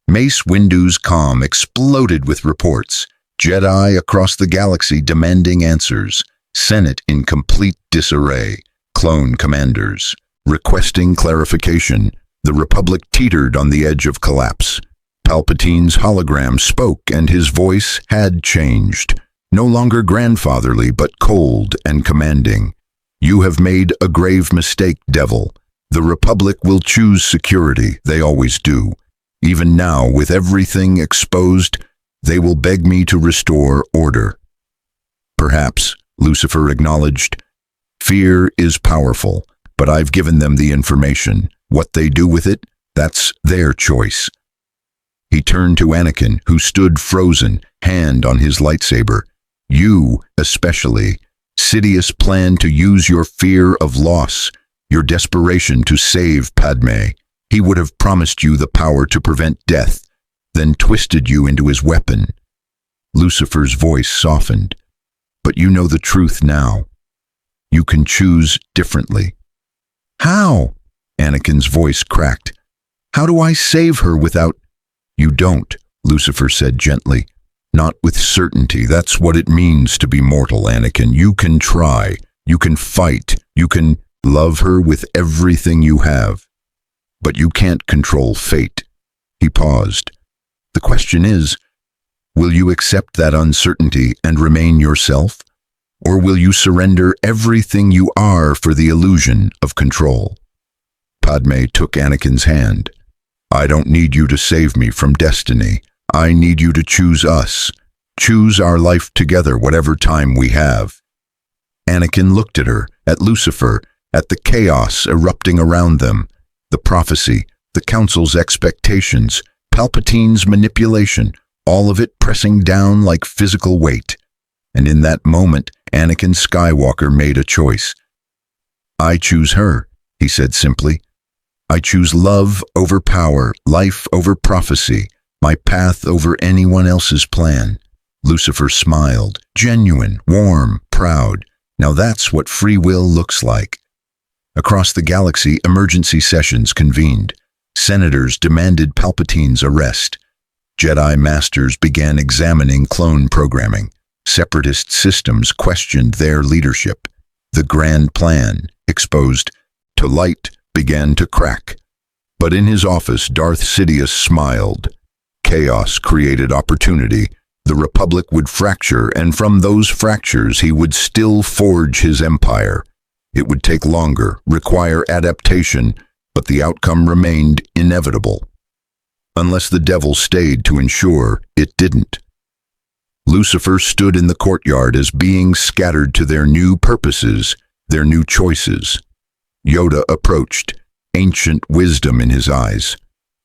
Mace Windu's comm exploded with reports. Jedi across the galaxy demanding answers. Senate in complete disarray. Clone commanders requesting clarification. The Republic teetered on the edge of collapse. Palpatine's hologram spoke, and his voice had changed. No longer grandfatherly, but cold and commanding. "You have made a grave mistake, Devil. The Republic will choose security, they always do. Even now, with everything exposed, they will beg me to restore order." "Perhaps," Lucifer acknowledged. "Fear is powerful, but I've given them the information. What they do with it, that's their choice." He turned to Anakin, who stood frozen, hand on his lightsaber. "You, especially, Sidious planned to use your fear of loss, your desperation to save Padme. He would have promised you the power to prevent death, then twisted you into his weapon." Lucifer's voice softened. "But you know the truth now. You can choose differently." "How?" Anakin's voice cracked. "How do I save her without—" "You don't," Lucifer said gently. "Not with certainty. That's what it means to be mortal, Anakin. You can try. You can fight. You can love her with everything you have. But you can't control fate." He paused. "The question is, will you accept that uncertainty and remain yourself? Or will you surrender everything you are for the illusion of control?" Padme took Anakin's hand. "I don't need you to save me from destiny. I need you to choose us. Choose our life together, whatever time we have." Anakin looked at her, at Lucifer, at the chaos erupting around them. The prophecy, the Council's expectations, Palpatine's manipulation, all of it pressing down like physical weight. And in that moment, Anakin Skywalker made a choice. "I choose her," he said simply. "I choose love over power, life over prophecy, my path over anyone else's plan." Lucifer smiled, genuine, warm, proud. Now that's what free will looks like. Across the galaxy, emergency sessions convened. Senators demanded Palpatine's arrest. Jedi Masters began examining clone programming. Separatist systems questioned their leadership. The grand plan, exposed to light, began to crack. But in his office, Darth Sidious smiled. Chaos created opportunity. The Republic would fracture, and from those fractures he would still forge his empire. It would take longer, require adaptation, but the outcome remained inevitable. Unless the devil stayed to ensure it didn't. Lucifer stood in the courtyard as beings scattered to their new purposes, their new choices. Yoda approached, ancient wisdom in his eyes.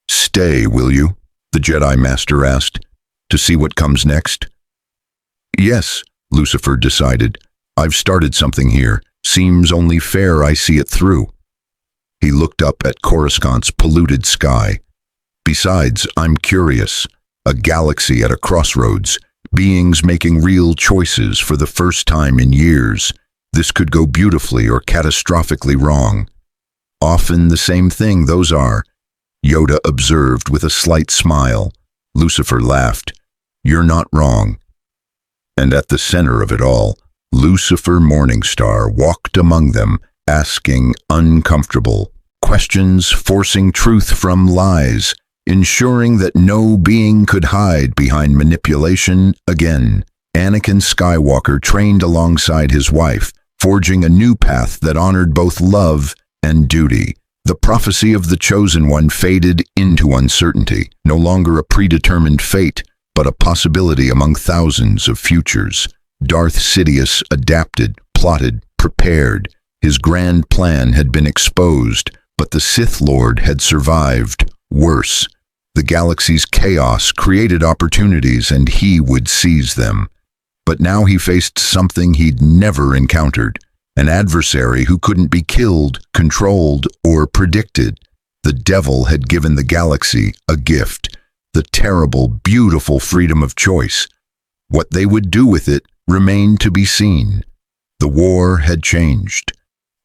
"Stay, will you?" the Jedi Master asked, "to see what comes next?" "Yes," Lucifer decided. "I've started something here. Seems only fair I see it through." He looked up at Coruscant's polluted sky. "Besides, I'm curious. A galaxy at a crossroads. Beings making real choices for the first time in years. This could go beautifully or catastrophically wrong." "Often the same thing, those are," Yoda observed with a slight smile. Lucifer laughed. "You're not wrong." And at the center of it all, Lucifer Morningstar walked among them, asking uncomfortable questions, forcing truth from lies, ensuring that no being could hide behind manipulation again. Anakin Skywalker trained alongside his wife, forging a new path that honored both love and duty. The prophecy of the Chosen One faded into uncertainty, no longer a predetermined fate, but a possibility among thousands of futures. Darth Sidious adapted, plotted, prepared. His grand plan had been exposed, but the Sith Lord had survived. Worse, the galaxy's chaos created opportunities and he would seize them. But now he faced something he'd never encountered, an adversary who couldn't be killed, controlled, or predicted. The devil had given the galaxy a gift, the terrible, beautiful freedom of choice. What they would do with it remained to be seen. The war had changed.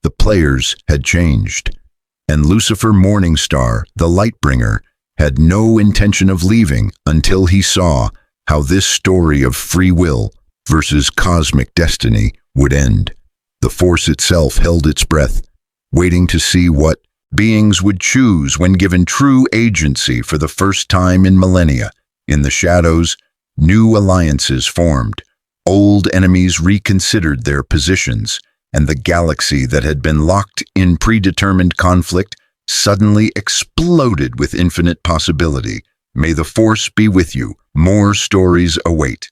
The players had changed. And Lucifer Morningstar, the Lightbringer, had no intention of leaving until he saw how this story of free will versus cosmic destiny would end. The Force itself held its breath, waiting to see what beings would choose when given true agency for the first time in millennia. In the shadows, new alliances formed. Old enemies reconsidered their positions, and the galaxy that had been locked in predetermined conflict suddenly exploded with infinite possibility. May the Force be with you. More stories await.